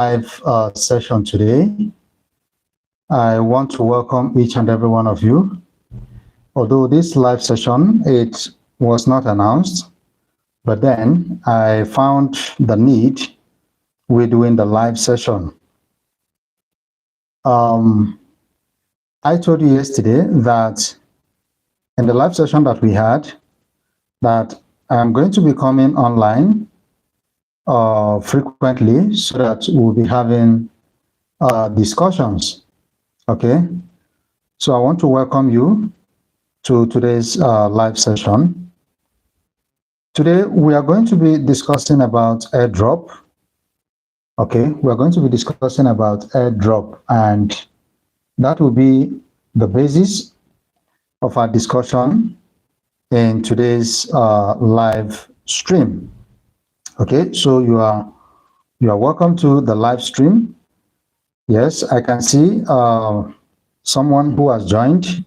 live session today. I want to welcome each and every one of you. Although this live session, it was not announced, but then I found the need with doing the live session. I told you yesterday that in the live session that we had, that I'm going to be coming online frequently so that we'll be having discussions. Okay, so I want to welcome you to today's live session. Today we are going to be discussing about airdrop. Okay, we're going to be discussing about airdrop, and that will be the basis of our discussion in today's live stream. Okay, so you are welcome to the live stream. Yes, I can see someone who has joined.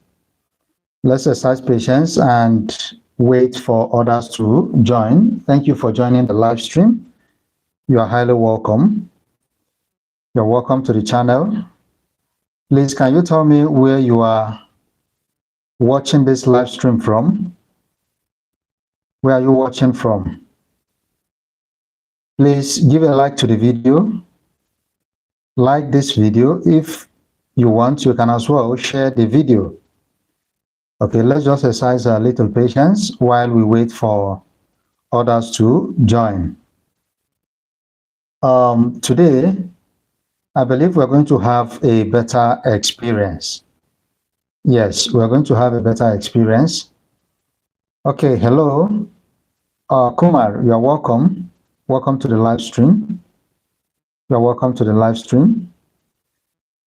Let's exercise patience and wait for others to join. Thank you for joining the live stream. You are highly welcome. You're welcome to the channel. Please, can you tell me where you are watching this live stream from? Where are you watching from? Please give a like to the video. Like this video. If you want, you can as well share the video. Okay, let's just exercise a little patience while we wait for others to join. Today, I believe we're going to have a better experience. Yes, we're going to have a better experience. Okay, hello. Kumar, you're welcome. Welcome to the live stream. You're welcome to the live stream.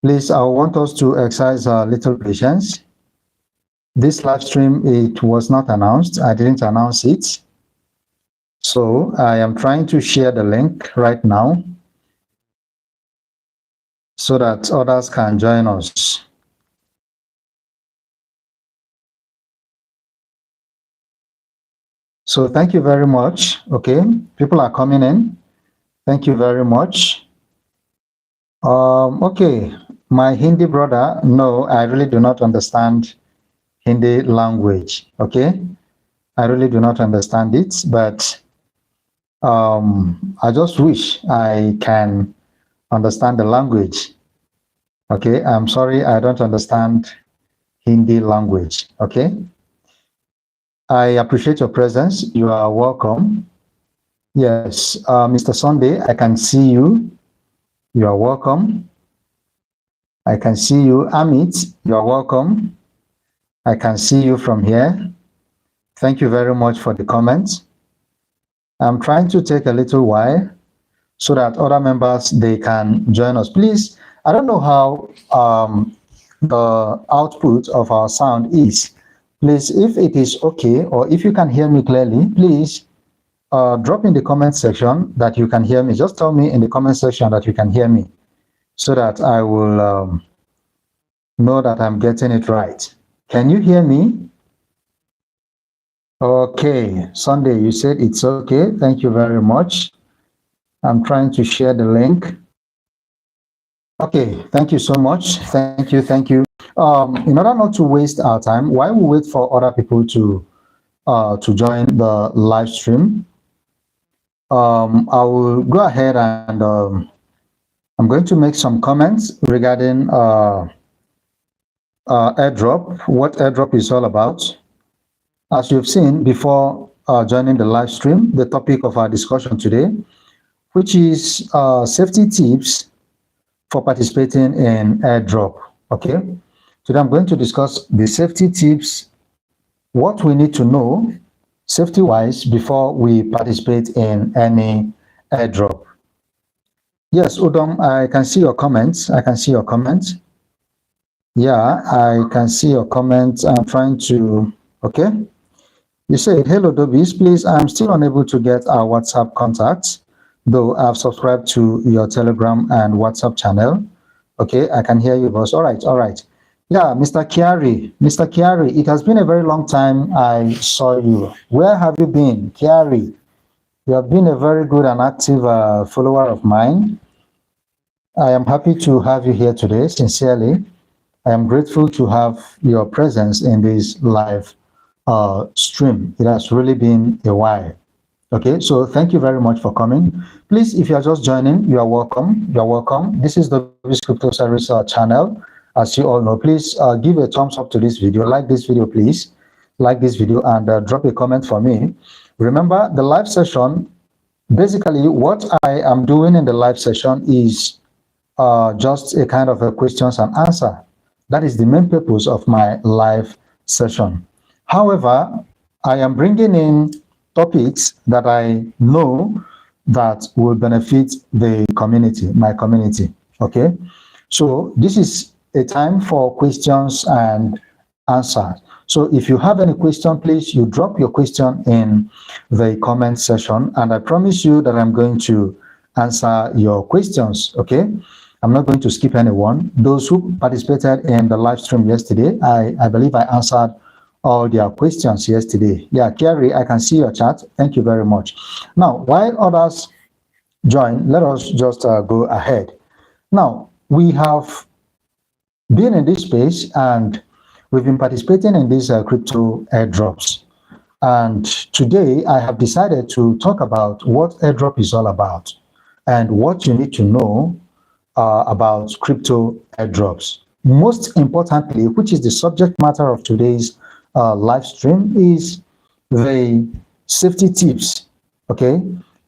Please, I want us to exercise a little patience. This live stream, it was not announced. I didn't announce it. So I am trying to share the link right now so that others can join us. So thank you very much. Okay, people are coming in. Thank you very much. Okay, my Hindi brother, no, I really do not understand Hindi language. Okay, I really do not understand it, but I just wish I can understand the language. Okay, I'm sorry, I don't understand Hindi language. Okay, I appreciate your presence. You are welcome. Yes, Mr. Sunday, I can see you. You are welcome. I can see you. Amit, you are welcome. I can see you from here. Thank you very much for the comments. I'm trying to take a little while so that other members, they can join us. Please, I don't know how the output of our sound is. Please, if it is okay, or if you can hear me clearly, please drop in the comment section that you can hear me. Just tell me in the comment section that you can hear me so that I will know that I'm getting it right. Can you hear me? Okay, Sunday, you said it's okay. Thank you very much. I'm trying to share the link. Okay, thank you so much. Thank you, thank you. In order not to waste our time, while we wait for other people to join the live stream, I will go ahead and I'm going to make some comments regarding airdrop, what airdrop is all about. As you've seen before joining the live stream, the topic of our discussion today, which is safety tips for participating in airdrop. Okay, today I'm going to discuss the safety tips, what we need to know safety-wise before we participate in any airdrop. Yes, Udom, I can see your comments. I can see your comments. Yeah, I can see your comments. I'm trying to, okay. You said, hello, Dobis, please, I'm still unable to get our WhatsApp contacts, though I've subscribed to your Telegram and WhatsApp channel. Okay, I can hear you, boss. All right, all right. Yeah, Mr. Kiari, it has been a very long time I saw you. Where have you been, Kiari? You have been a very good and active follower of mine. I am happy to have you here today. Sincerely, I am grateful to have your presence in this live stream. It has really been a while. Okay, so thank you very much for coming. Please, if you are just joining, you are welcome. You are welcome. This is the Crypto Service channel. As you all know, please give a thumbs up to this video. Like this video, please. Like this video and drop a comment for me. Remember, the live session, basically what I am doing in the live session is just a kind of a questions and answer. That is the main purpose of my live session. However, I am bringing in topics that I know that will benefit the community, my community. Okay, so this is a time for questions and answers. So if you have any question, please you drop your question in the comment section, and I promise you that I'm going to answer your questions. Okay, I'm not going to skip anyone. Those who participated in the live stream yesterday, I believe I answered all their questions yesterday. Yeah, Kerry, I can see your chat. Thank you very much. Now, while others join, let us just go ahead. Now, we have been in this space and we've been participating in these crypto airdrops. And today I have decided to talk about what airdrop is all about and what you need to know about crypto airdrops. Most importantly, which is the subject matter of today's live stream, is the safety tips. Okay,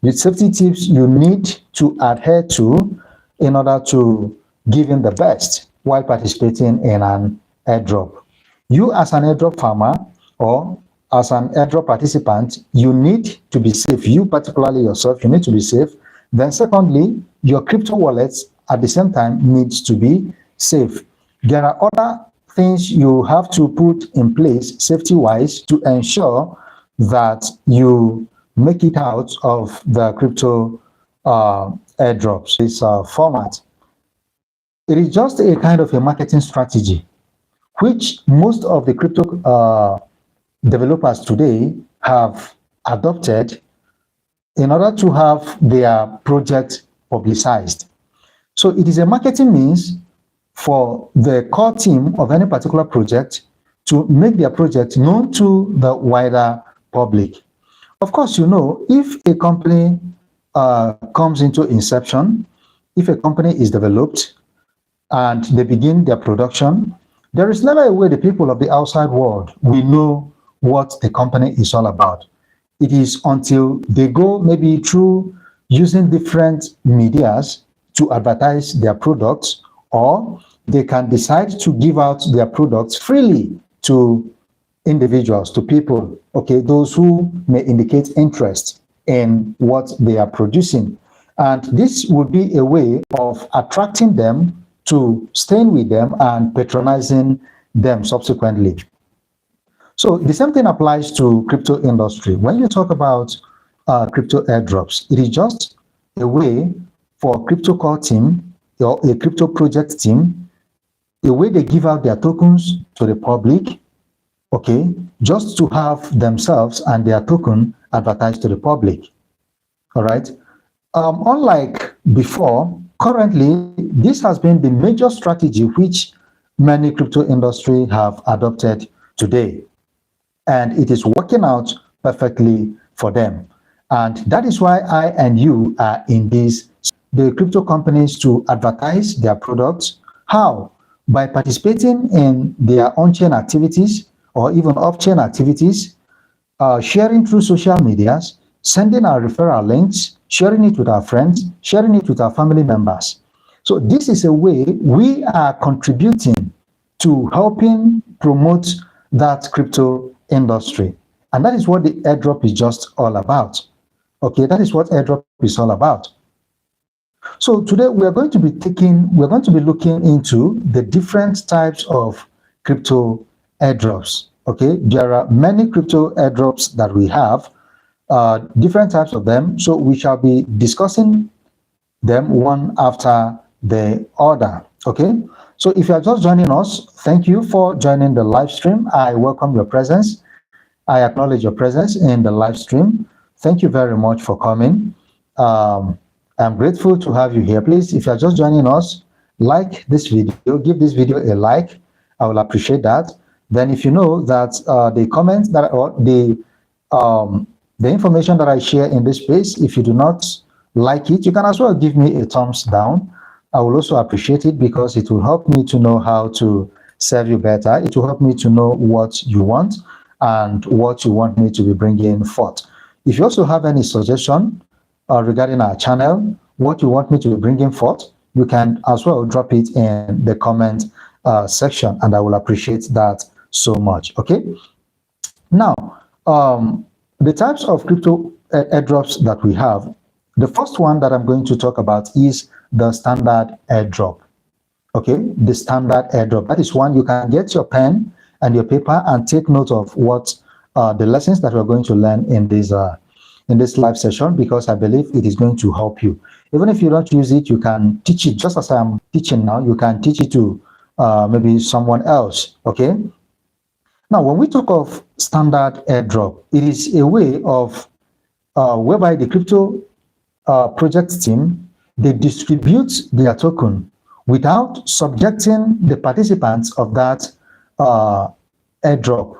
the safety tips you need to adhere to in order to give in the best while participating in an airdrop. You as an airdrop farmer or as an airdrop participant, you need to be safe. You particularly yourself, you need to be safe. Then secondly, your crypto wallets at the same time needs to be safe. There are other things you have to put in place safety-wise to ensure that you make it out of the crypto airdrops, this format. It is just a kind of a marketing strategy, which most of the crypto developers today have adopted in order to have their project publicized. So it is a marketing means for the core team of any particular project to make their project known to the wider public. Of course, you know, if a company comes into inception, if a company is developed and they begin their production, there is never a way the people of the outside world will know what the company is all about. It is until they go maybe through using different medias to advertise their products, or they can decide to give out their products freely to individuals, to people, okay, those who may indicate interest in what they are producing. And this would be a way of attracting them to staying with them and patronizing them subsequently. So the same thing applies to crypto industry. When you talk about crypto airdrops, it is just a way for crypto core team or a crypto project team, a way they give out their tokens to the public, okay, just to have themselves and their token advertised to the public. All right. Unlike before, currently, this has been the major strategy which many crypto industry have adopted today. And it is working out perfectly for them. And that is why I and you are in this, the crypto companies to advertise their products. How? By participating in their on-chain activities or even off-chain activities, sharing through social medias, sending our referral links, sharing it with our friends, sharing it with our family members. So this is a way we are contributing to helping promote that crypto industry. And that is what the airdrop is just all about. Okay, that is what airdrop is all about. So today we are going to be looking into the different types of crypto airdrops. Okay, there are many crypto airdrops that we have, different types of them. So we shall be discussing them one after the other. Okay, so if you are just joining us, thank you for joining the live stream. I welcome your presence. I acknowledge your presence in the live stream. Thank you very much for coming. I'm grateful to have you here. Please, if you're just joining us, like this video, give this video a like. I will appreciate that. Then if you know that the comments that or the information that I share in this space, if you do not like it, you can as well give me a thumbs down. I will also appreciate it because it will help me to know how to serve you better. It will help me to know what you want and what you want me to be bringing forth. If you also have any suggestion regarding our channel, what you want me to be bringing forth, you can as well drop it in the comment section, and I will appreciate that so much. Okay. Now, the types of crypto airdrops that we have, the first one that I'm going to talk about is the standard airdrop. Okay, the standard airdrop. That is one you can get your pen and your paper and take note of what the lessons that we're going to learn in this live session, because I believe it is going to help you. Even if you don't use it, you can teach it just as I'm teaching now. You can teach it to maybe someone else. Okay. Now, when we talk of standard airdrop, it is a way of whereby the crypto project team, they distribute their token without subjecting the participants of that airdrop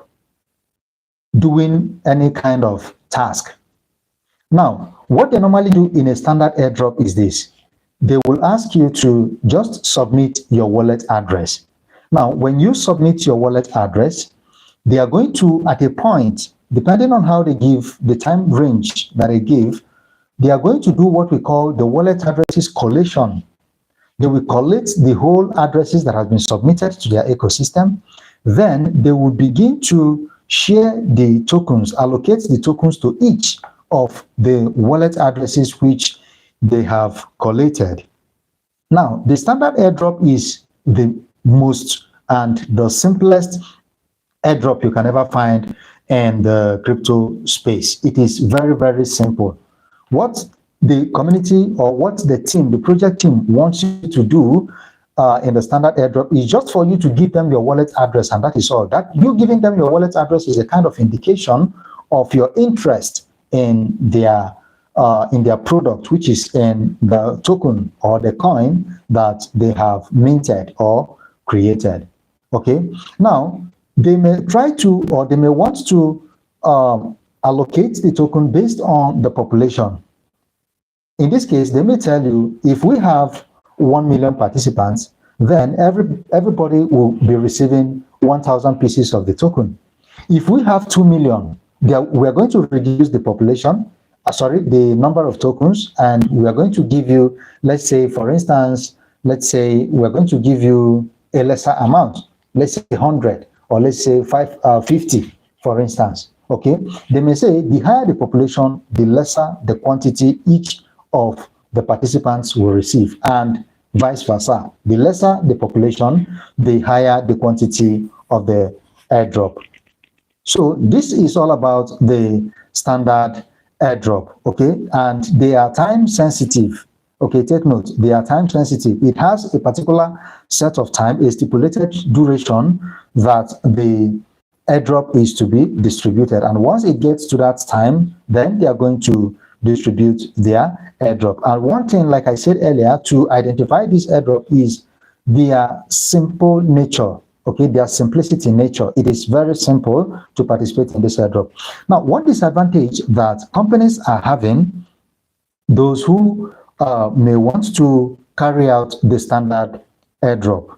doing any kind of task. Now, what they normally do in a standard airdrop is this. They will ask you to just submit your wallet address. Now, when you submit your wallet address, they are going to, at a point, depending on how they give the time range that they give, they are going to do what we call the wallet addresses collation. They will collect the whole addresses that have been submitted to their ecosystem. Then they will begin to share the tokens, allocate the tokens to each of the wallet addresses which they have collated. Now, the standard airdrop is the most and the simplest airdrop you can ever find in the crypto space. It is very, very simple. What the community or what the team, the project team wants you to do in the standard airdrop is just for you to give them your wallet address, and that is all. That you giving them your wallet address is a kind of indication of your interest in their product, which is in the token or the coin that they have minted or created. Okay. Now, they may try to, or they may want to allocate the token based on the population. In this case, they may tell you, if we have 1 million participants, then everybody will be receiving 1,000 pieces of the token. If we have 2 million, we are going to reduce the population, the number of tokens, and we are going to give you, let's say, for instance, we're going to give you a lesser amount, let's say 100, or let's say 50, for instance. Okay, they may say the higher the population, the lesser the quantity each of the participants will receive, and vice versa. The lesser the population, the higher the quantity of the airdrop. So this is all about the standard airdrop, okay? And they are time sensitive. Okay, take note, they are time sensitive. It has a particular set of time, a stipulated duration that the airdrop is to be distributed. And once it gets to that time, then they are going to distribute their airdrop. And one thing, like I said earlier, to identify this airdrop is their simple nature. Okay, their simplicity nature. It is very simple to participate in this airdrop. Now, one disadvantage that companies are having, those who may want to carry out the standard airdrop,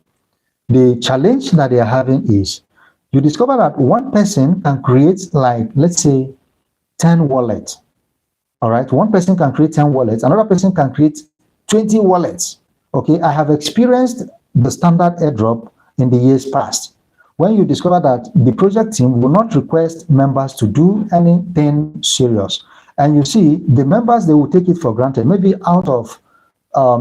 the challenge that they are having is, you discover that one person can create, like, let's say 10 wallets. All right, one person can create 10 wallets, another person can create 20 wallets. Okay, I have experienced the standard airdrop in the years past, when you discover that the project team will not request members to do anything serious. And you see, the members, they will take it for granted, maybe out of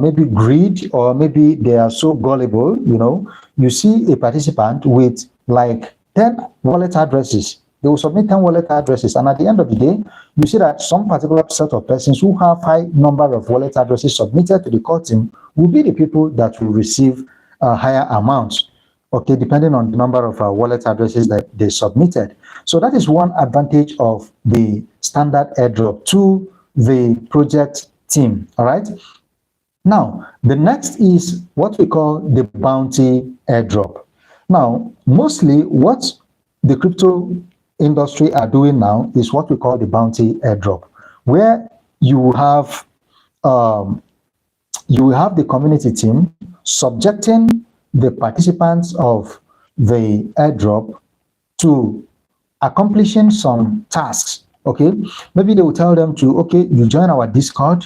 maybe greed, or maybe they are so gullible, you know. You see a participant with like 10 wallet addresses. They will submit 10 wallet addresses, and at the end of the day, you see that some particular set of persons who have high number of wallet addresses submitted to the core team will be the people that will receive higher amounts, okay, depending on the number of wallet addresses that they submitted. So that is one advantage of the standard airdrop to the project team. All right. Now, the next is what we call the bounty airdrop. Now, mostly what the crypto industry are doing now is what we call the bounty airdrop, where you have the community team subjecting the participants of the airdrop to accomplishing some tasks. Okay, maybe they will tell them to, okay, you join our Discord.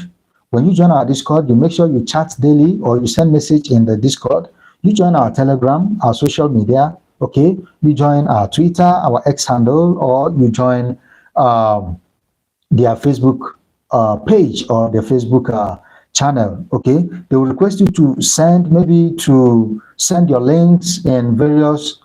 When you join our Discord, you make sure you chat daily or you send message in the Discord. You join our Telegram, our social media. Okay, you join our Twitter, our X handle, or you join their Facebook page or their Facebook channel. Okay, they will request you to send your links in various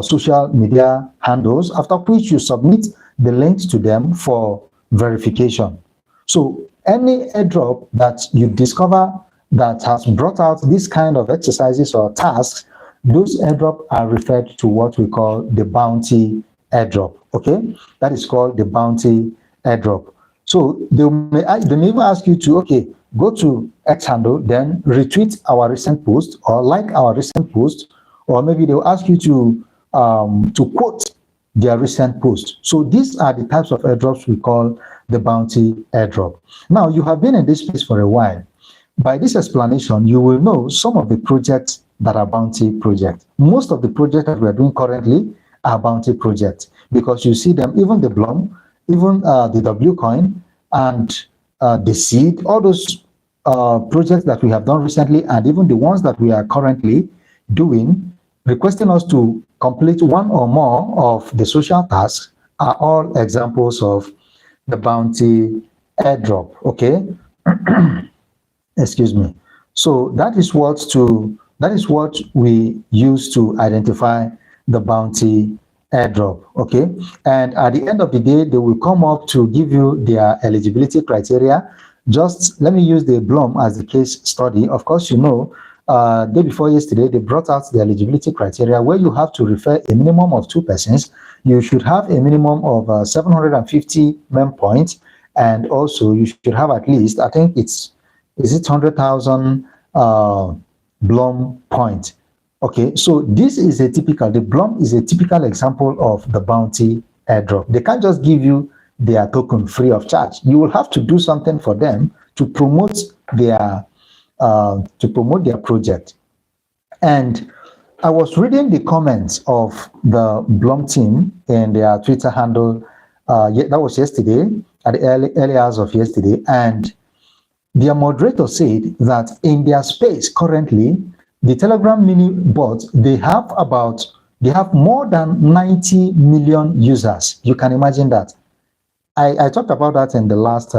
social media handles, after which you submit the links to them for verification. So any airdrop that you discover that has brought out this kind of exercises or tasks, those airdrops are referred to what we call the bounty airdrop. Okay, that is called the bounty airdrop. So they may even ask you to, okay, go to X handle, then retweet our recent post or like our recent post, or maybe they'll ask you to quote their recent post. So these are the types of airdrops we call the bounty airdrop. Now, you have been in this space for a while. By this explanation, you will know some of the projects that are bounty projects. Most of the projects that we are doing currently are bounty projects, because you see them, even the Blum, even the W coin, and the Seed, all those projects that we have done recently, and even the ones that we are currently doing, requesting us to complete one or more of the social tasks, are all examples of the bounty airdrop. Okay. Excuse me. So that is what we use to identify the bounty airdrop. Okay, and at the end of the day, they will come up to give you their eligibility criteria. Just let me use the Blum as the case study. Of course, you know, day before yesterday, they brought out the eligibility criteria where you have to refer a minimum of 2 persons. You should have a minimum of 750 mem points, and also you should have at least, I think is it 100,000 Blum points. Okay, so the Blum is a typical example of the bounty airdrop. They can't just give you their token free of charge. You will have to do something for them to promote their project. And I was reading the comments of the Blum team in their Twitter handle. That was yesterday, at the early hours of yesterday, and their moderator said that in their space currently, the Telegram mini bot, they have more than 90 million users. You can imagine that. I talked about that in the last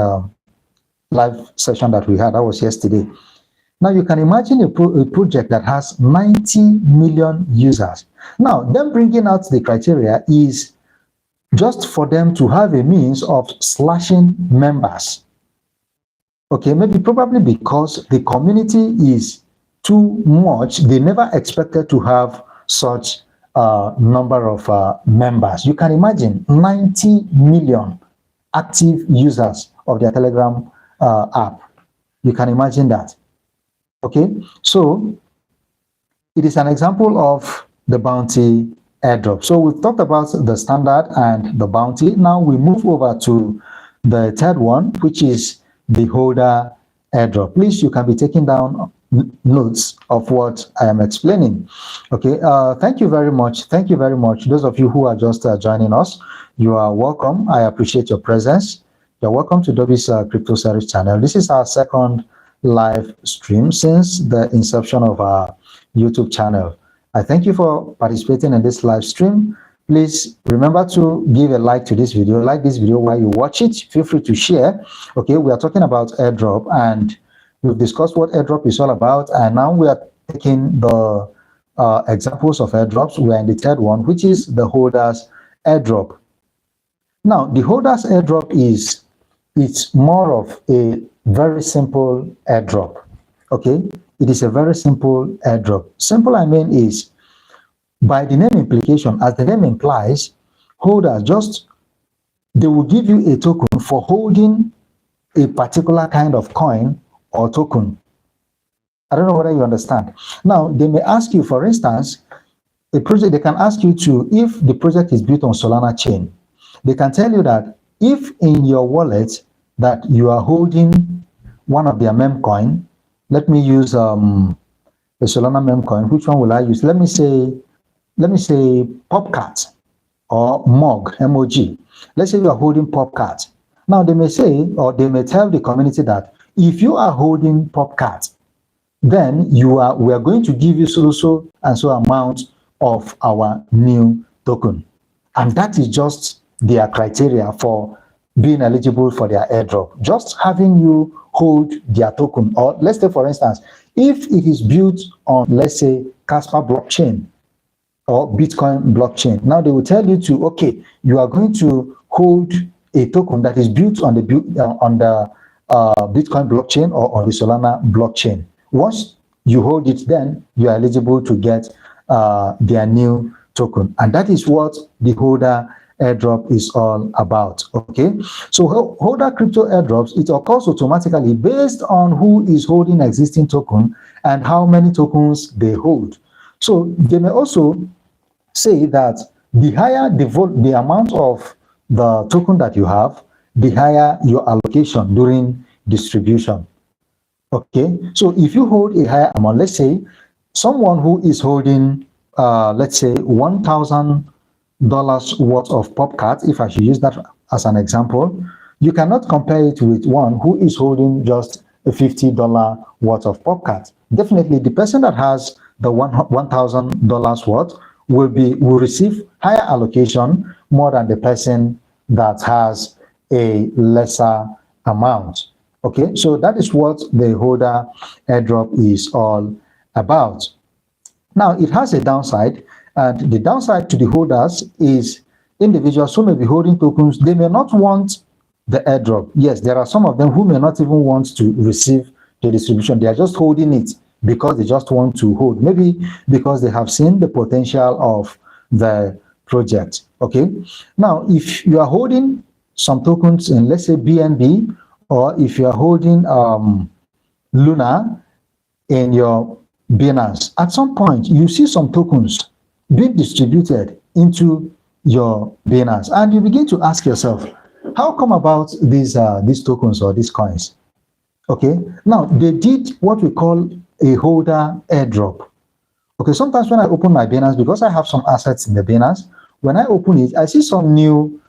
live session that we had. That was yesterday. Now you can imagine a project that has 90 million users. Now, them bringing out the criteria is just for them to have a means of slashing members. Okay, probably because the community is too much. They never expected to have such a number of members. You can imagine 90 million active users of their Telegram app. You can imagine that. Okay, so it is an example of the bounty airdrop. So we've talked about the standard and the bounty. Now we move over to the third one, which is the holder airdrop. Please, you can be taking down notes of what I am explaining. Okay, thank you very much. Thank you very much. Those of you who are just joining us, you are welcome. I appreciate your presence. You're welcome to Dobis Crypto Series channel. This is our second live stream since the inception of our YouTube channel. I thank you for participating in this live stream. Please remember to give a like to this video. Like this video while you watch it. Feel free to share. Okay, we are talking about airdrop, and we've discussed what airdrop is all about, and now we are taking the examples of airdrops. We are in the third one, which is the holders airdrop. Now, the holders airdrop it's more of a very simple airdrop. Okay, it is a very simple airdrop. Simple, I mean, is by the name implication, as the name implies, holders they will give you a token for holding a particular kind of coin or token. I don't know whether you understand. Now, they may ask you, for instance, a project, they can ask you to, if the project is built on Solana chain, they can tell you that if in your wallet that you are holding one of their meme coin, let me use a Solana meme coin. Which one will I use? Let me say Popcat or MOG, M-O-G. Let's say you are holding Popcat. Now they may say, or they may tell the community that if you are holding Popcat, then we are going to give you so and so amount of our new token. And that is just their criteria for being eligible for their airdrop. Just having you hold their token, or let's say, for instance, if it is built on, let's say, Casper blockchain or Bitcoin blockchain, now they will tell you to, okay, you are going to hold a token that is built on the Bitcoin blockchain or on the Solana blockchain. Once you hold it, then you are eligible to get their new token. And that is what the holder airdrop is all about. Okay, so holder crypto airdrops, it occurs automatically based on who is holding existing token and how many tokens they hold. So they may also say that the higher the amount of the token that you have, the higher your allocation during distribution. Okay, so if you hold a higher amount, let's say someone who is holding, let's say $1,000 worth of Popcat, if I should use that as an example, you cannot compare it with one who is holding just a $50 worth of Popcat. Definitely, the person that has the $1,000 worth will receive higher allocation more than the person that has a lesser amount. Okay, so that is what the holder airdrop is all about. Now, it has a downside, and the downside to the holders is individuals who may be holding tokens, they may not want the airdrop. Yes, there are some of them who may not even want to receive the distribution. They are just holding it because they just want to hold, maybe because they have seen the potential of the project. Okay, now if you are holding some tokens in, let's say, BNB, or if you are holding Luna in your Binance, at some point you see some tokens being distributed into your Binance, and you begin to ask yourself, how come about these tokens or these coins? Okay, now they did what we call a holder airdrop. Okay, sometimes when I open my Binance, because I have some assets in the Binance, when I open it, I see some new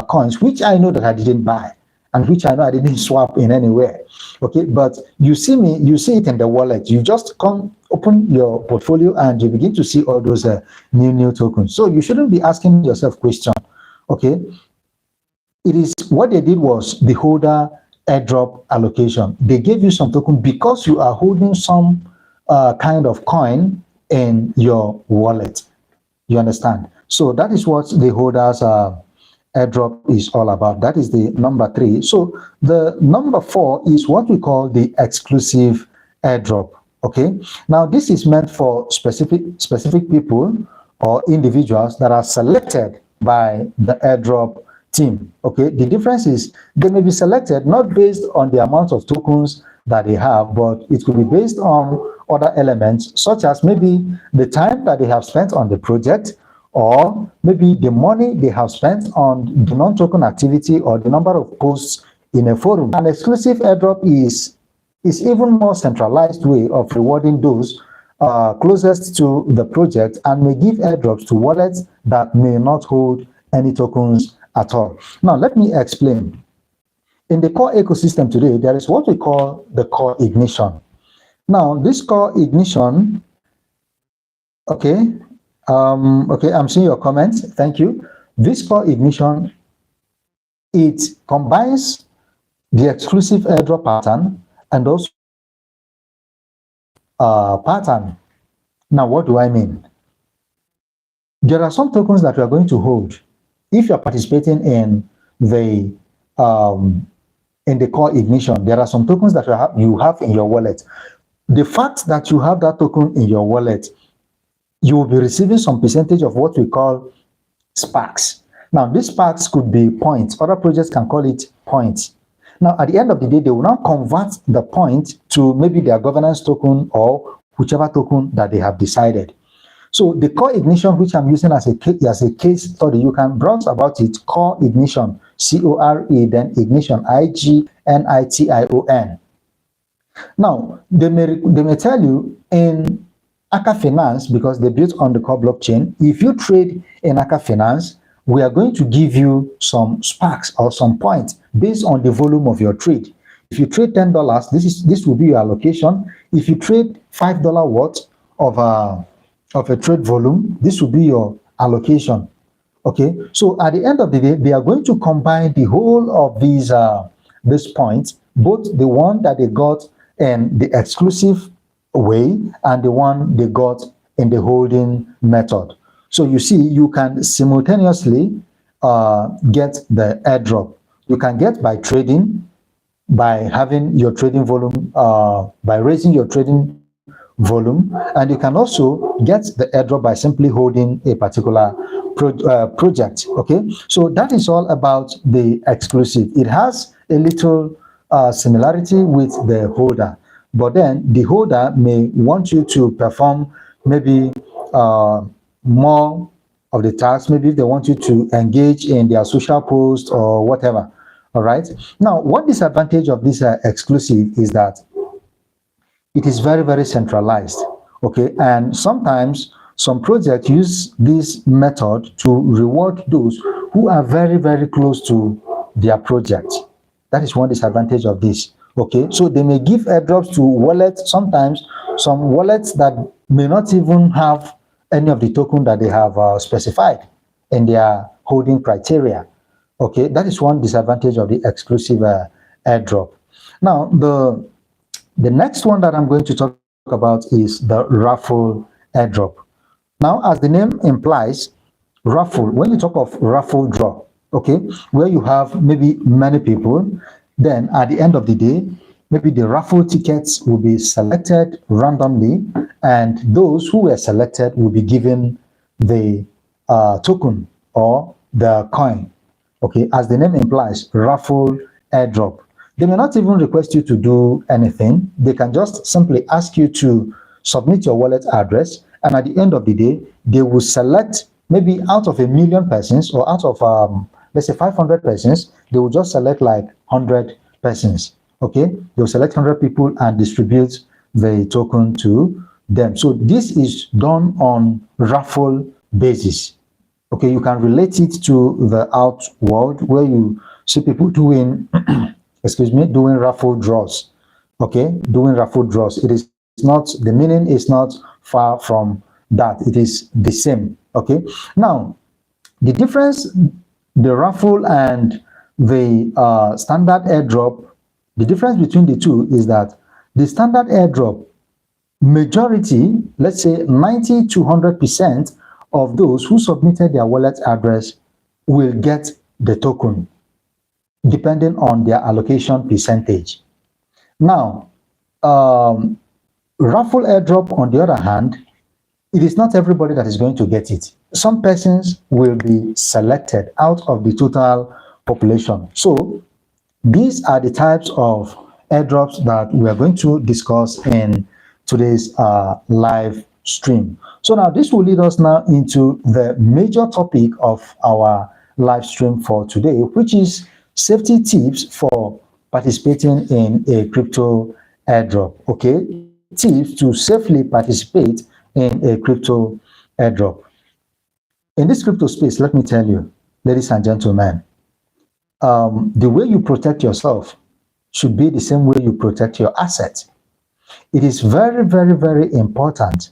coins which I know that I didn't buy and which I know I didn't swap in anywhere. Okay, but you see it in the wallet. You just come open your portfolio and you begin to see all those new tokens. So you shouldn't be asking yourself question. Okay, it is what they did was the holder airdrop allocation. They gave you some token because you are holding some kind of coin in your wallet. You understand? So that is what the holders airdrop is all about. That is the number 3. So the number 4 is what we call the exclusive airdrop. Okay, now this is meant for specific people or individuals that are selected by the airdrop team. Okay, the difference is they may be selected not based on the amount of tokens that they have, but it could be based on other elements, such as maybe the time that they have spent on the project, or maybe the money they have spent on the non-token activity, or the number of posts in a forum. An exclusive airdrop is even more centralized way of rewarding those closest to the project, and may give airdrops to wallets that may not hold any tokens at all. Now, let me explain. In the core ecosystem today, there is what we call the core ignition. Now, this core ignition, okay, I'm seeing your comments. Thank you. This core ignition, it combines the exclusive airdrop pattern and also pattern. Now, what do I mean? There are some tokens that we are going to hold if you're participating in the core ignition. There are some tokens that you have in your wallet. The fact that you have that token in your wallet, you will be receiving some percentage of what we call sparks. Now, these sparks could be points. Other projects can call it points. Now, at the end of the day, they will now convert the point to maybe their governance token or whichever token that they have decided. So the core ignition, which I'm using as a case study, you can browse about it. Core ignition, C-O-R-E, then ignition, I-G-N-I-T-I-O-N. Now, they may tell you in Aka Finance, because they built on the core blockchain, if you trade in Aka Finance, we are going to give you some sparks or some points based on the volume of your trade. If you trade $10, this will be your allocation. If you trade $5 worth of a trade volume, this will be your allocation. Okay, so at the end of the day, they are going to combine the whole of these points, both the one that they got in the exclusive way and the one they got in the holding method. So you see, you can simultaneously get the airdrop. You can get by trading, by having your trading volume, by raising your trading volume, and you can also get the airdrop by simply holding a particular project. Okay, so that is all about the exclusive. It has a little similarity with the holder, but then the holder may want you to perform maybe more of the tasks. Maybe they want you to engage in their social posts or whatever. All right. Now, one disadvantage of this exclusive is that it is very, very centralized. Okay, and sometimes some projects use this method to reward those who are very, very close to their project. That is one disadvantage of this. Okay, so they may give airdrops to wallets, sometimes some wallets that may not even have any of the token that they have specified in their holding criteria. Okay, that is one disadvantage of the exclusive airdrop. Now, the next one that I'm going to talk about is the raffle airdrop. Now, as the name implies, raffle, when you talk of raffle draw, okay, where you have maybe many people, then at the end of the day, maybe the raffle tickets will be selected randomly, and those who were selected will be given the token or the coin. Okay, as the name implies, raffle airdrop. They may not even request you to do anything. They can just simply ask you to submit your wallet address, and at the end of the day, they will select maybe out of 1 million persons or out of let's say 500 persons, they will just select like 100 persons. Okay, they'll select 100 people and distribute the token to them. So this is done on raffle basis. Okay, you can relate it to the out world where you see people doing excuse me, doing raffle draws. Okay, doing raffle draws. It is not, the meaning is not far from that. It is the same. Okay, now the difference, the raffle and the standard airdrop, the difference between the two is that the standard airdrop, majority, let's say 90 to 100% of those who submitted their wallet address will get the token, depending on their allocation percentage. Now, raffle airdrop, on the other hand, it is not everybody that is going to get it. Some persons will be selected out of the total population. So these are the types of airdrops that we are going to discuss in today's live stream. So now this will lead us now into the major topic of our live stream for today, which is safety tips for participating in a crypto airdrop. Okay, tips to safely participate in a crypto airdrop. In this crypto space, let me tell you, ladies and gentlemen, the way you protect yourself should be the same way you protect your assets. It is very, very, very important.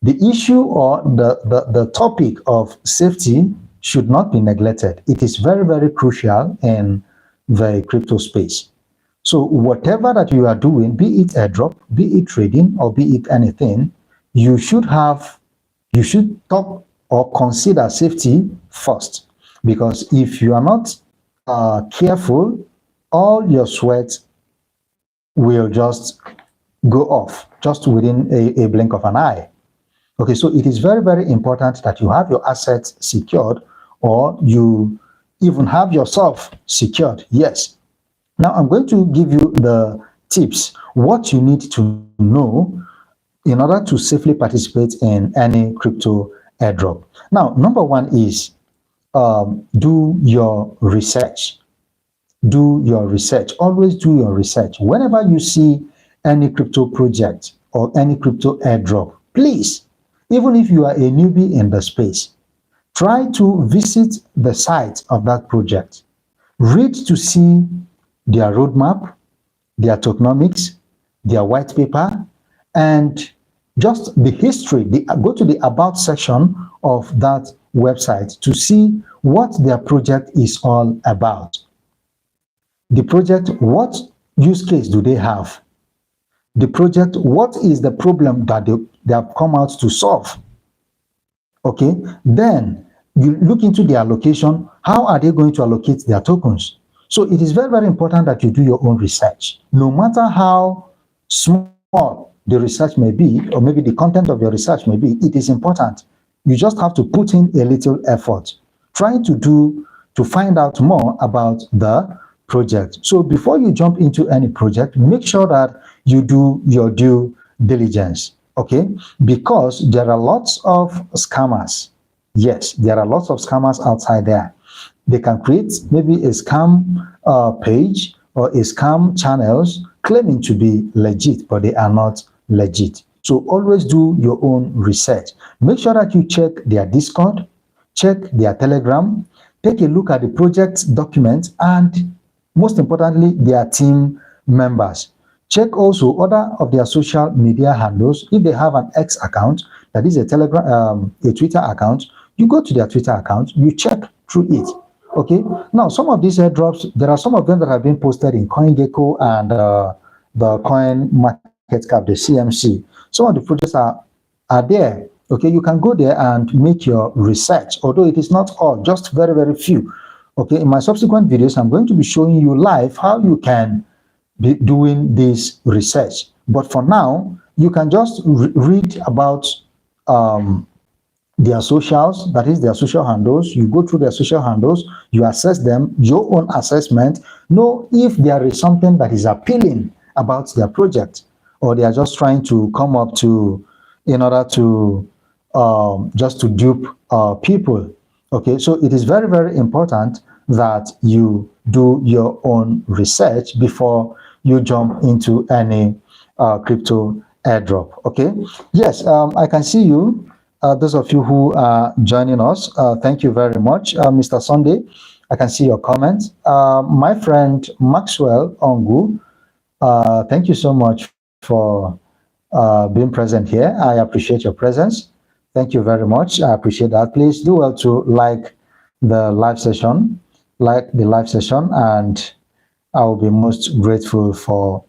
The issue or the topic of safety should not be neglected. It is very, very crucial in the crypto space. So whatever that you are doing, be it airdrop, be it trading, or be it anything, you should talk or consider safety first. Because if you are not careful, all your sweat will just go off just within a blink of an eye. Okay, so it is very, very important that you have your assets secured, or you even have yourself secured. Yes. Now, I'm going to give you the tips, what you need to know in order to safely participate in any crypto airdrop. Now, number one is do your research. Do your research. Always do your research. Whenever you see any crypto project or any crypto airdrop, please, even if you are a newbie in the space, try to visit the site of that project. Read to see their roadmap, their tokenomics, their white paper, and just the history. Go to the about section of that website to see what their project is all about. The project, what use case do they have? The project, what is the problem that they have come out to solve? Okay, then you look into their allocation. How are they going to allocate their tokens? So it is very, very important that you do your own research. No matter how small the research may be, or maybe the content of your research may be, it is important. You just have to put in a little effort, trying to find out more about the project. So before you jump into any project, make sure that you do your due diligence, okay? Because there are lots of scammers. Yes, there are lots of scammers outside there. They can create maybe a scam page or a scam channels claiming to be legit, but they are not legit. So always do your own research. Make sure that you check their Discord, check their Telegram, take a look at the project documents, and most importantly, their team members. Check also other of their social media handles. If they have an X account, that is a Twitter account, you go to their Twitter account, you check through it. Okay. Now, some of these airdrops, there are some of them that have been posted in CoinGecko and the Coin Market Cap, the CMC. Some of the projects are there. Okay, you can go there and make your research, although it is not all, just very, very few. Okay, in my subsequent videos, I'm going to be showing you live how you can be doing this research. But for now, you can just read about their socials, that is their social handles. You go through their social handles, you assess them, your own assessment, know if there is something that is appealing about their project, or they are just trying to come up to, in order to just to dupe people. Okay, so it is very, very important that you do your own research before you jump into any crypto airdrop. Okay, yes, I can see you. Those of you who are joining us, thank you very much. Mr. Sunday, I can see your comments. My friend Maxwell Ongu, thank you so much for being present here. I appreciate your presence. Thank you very much. I appreciate that. Please do well to like the live session, and I will be most grateful for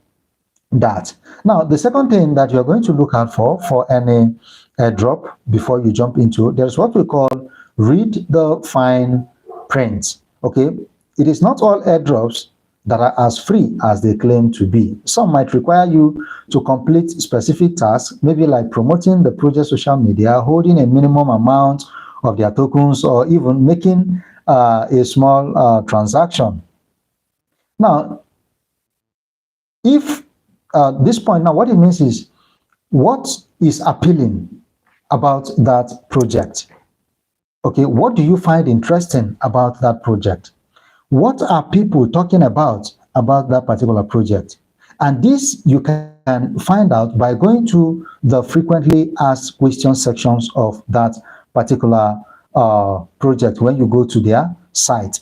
that. Now, the second thing that you're going to look out for any airdrop before you jump into, there's what we call read the fine print. Okay, it is not all airdrops that are as free as they claim to be. Some might require you to complete specific tasks, maybe like promoting the project social media, holding a minimum amount of their tokens, or even making a small transaction. Now, if this point, now what it means is, what is appealing about that project? Okay, what do you find interesting about that project? What are people talking about that particular project? And this you can find out by going to the frequently asked questions sections of that particular project when you go to their site.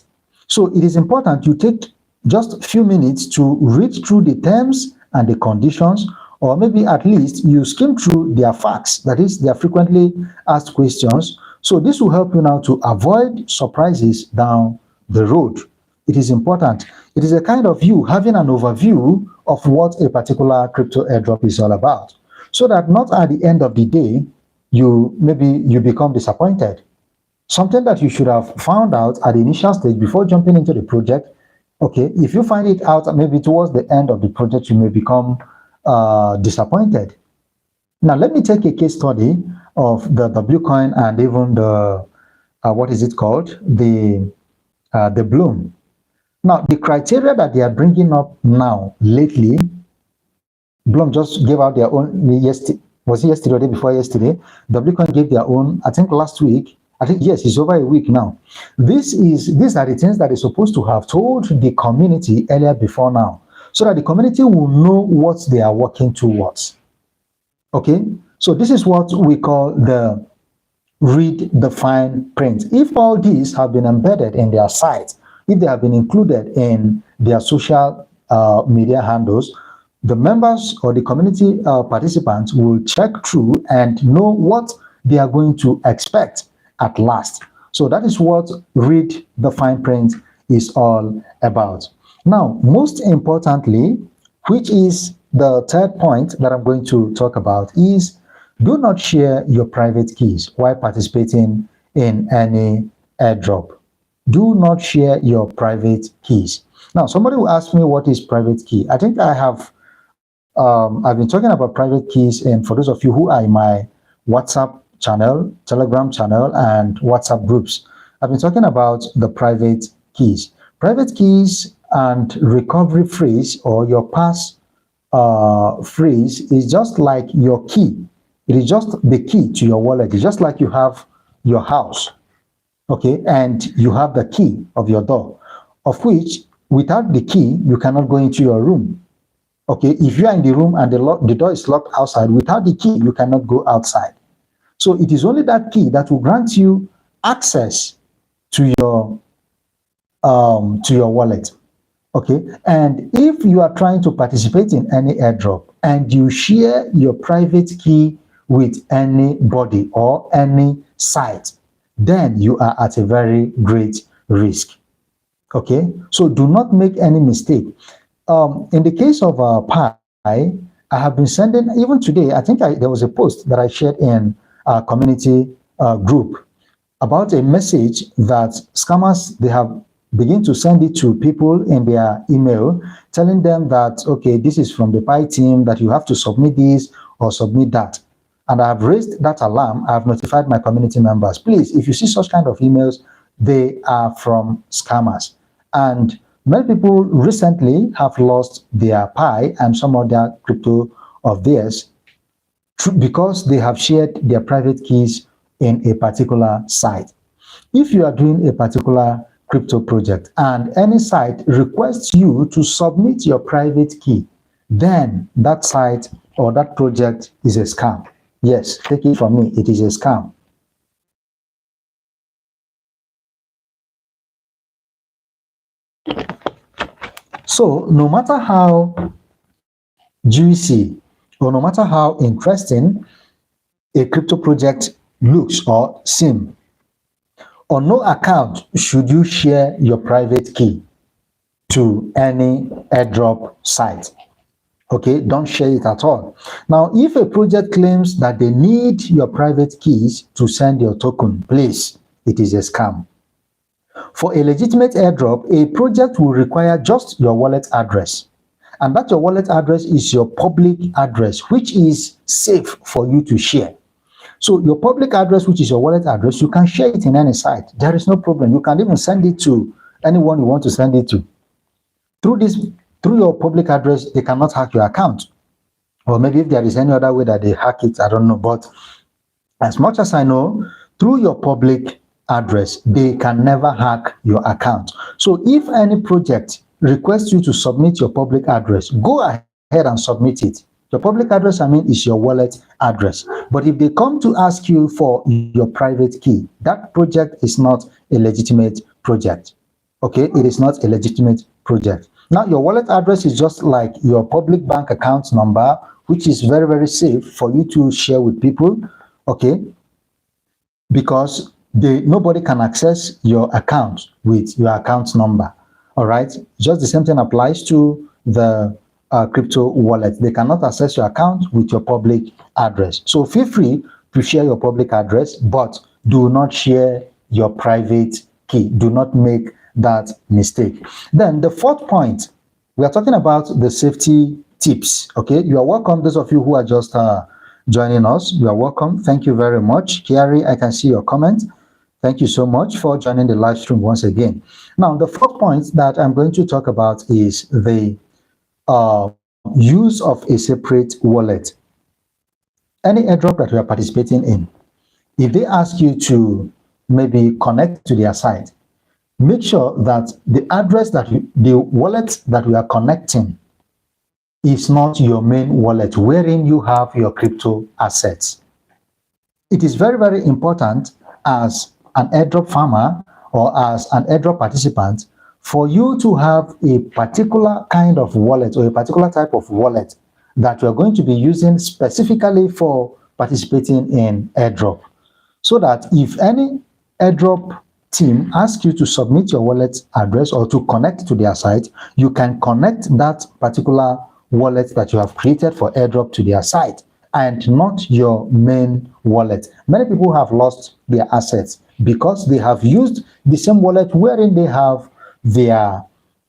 So it is important you take just a few minutes to read through the terms and the conditions, or maybe at least you skim through their facts, that is their frequently asked questions. So this will help you now to avoid surprises down the road. It is important. It is a kind of you having an overview of what a particular crypto airdrop is all about, so that not at the end of the day, you become disappointed. Something that you should have found out at the initial stage before jumping into the project. Okay, if you find it out maybe towards the end of the project, you may become disappointed. Now, let me take a case study of the WCoin and even the what is it called? The Bloom. Now, the criteria that they are bringing up now, lately, Blum just gave out their own yesterday. Was it yesterday or the day before yesterday? WCoin gave their own, I think last week. I think, yes, it's over a week now. These are the things that they're supposed to have told the community earlier before now, so that the community will know what they are working towards. Okay? So this is what we call the read the fine print. If all these have been embedded in their site, if they have been included in their social media handles, the members or the community participants will check through and know what they are going to expect at last. So that is what read the fine print is all about. Now, most importantly, which is the third point that I'm going to talk about, is do not share your private keys while participating in any airdrop. Do not share your private keys. Now, somebody will ask me, what is private key? I think I've been talking about private keys, and for those of you who are in my WhatsApp channel, Telegram channel, and WhatsApp groups, I've been talking about the private keys. Private keys and recovery phrase, or your pass phrase, is just like your key. It is just the key to your wallet. It's just like you have your house, okay, and you have the key of your door, of which without the key, you cannot go into your room. Okay, if you are in the room and the door is locked outside, without the key, you cannot go outside. So it is only that key that will grant you access to your wallet. Okay, and if you are trying to participate in any airdrop and you share your private key with anybody or any site, then you are at a very great risk. Okay, so do not make any mistake. In the case of Pi, I have been sending, even today, I think there was a post that I shared in our community group about a message that scammers, they have begun to send it to people in their email, telling them that, okay, this is from the Pi team, that you have to submit this or submit that. And I have raised that alarm. I have notified my community members. Please, if you see such kind of emails, they are from scammers. And many people recently have lost their Pi and some other crypto of theirs because they have shared their private keys in a particular site. If you are doing a particular crypto project and any site requests you to submit your private key, then that site or that project is a scam. Yes, take it from me, it is a scam. So no matter how juicy or no matter how interesting a crypto project looks or seems, on no account should you share your private key to any airdrop site. Okay, don't share it at all. Now, if a project claims that they need your private keys to send your token, please, it is a scam. For a legitimate airdrop, a project will require just your wallet address. And that your wallet address is your public address, which is safe for you to share. So your public address, which is your wallet address, you can share it in any site. There is no problem. You can even send it to anyone you want to send it to. Through your public address, they cannot hack your account. Or maybe if there is any other way that they hack it, I don't know. But as much as I know, through your public address, they can never hack your account. So if any project requests you to submit your public address, go ahead and submit it. Your public address, I mean, is your wallet address. But if they come to ask you for your private key, that project is not a legitimate project. Okay, it is not a legitimate project. Now, your wallet address is just like your public bank account number, which is very, very safe for you to share with people, okay? Because nobody can access your account with your account number, all right? Just the same thing applies to the crypto wallet. They cannot access your account with your public address. So feel free to share your public address, but do not share your private key. Do not make that mistake. Then the fourth point, we are talking about the safety tips. Okay, you are welcome. Those of you who are just joining us, you are welcome. Thank you very much. Kiari, I can see your comment. Thank you so much for joining the live stream once again. Now, the fourth point that I'm going to talk about is the use of a separate wallet. Any airdrop that you are participating in, if they ask you to maybe connect to their site, make sure that the address the wallet that we are connecting is not your main wallet wherein you have your crypto assets. It is very, very important as an airdrop farmer or as an airdrop participant for you to have a particular kind of wallet or a particular type of wallet that you are going to be using specifically for participating in airdrop, so that if any airdrop team asks you to submit your wallet address or to connect to their site, you can connect that particular wallet that you have created for airdrop to their site and not your main wallet. Many people have lost their assets because they have used the same wallet wherein they have their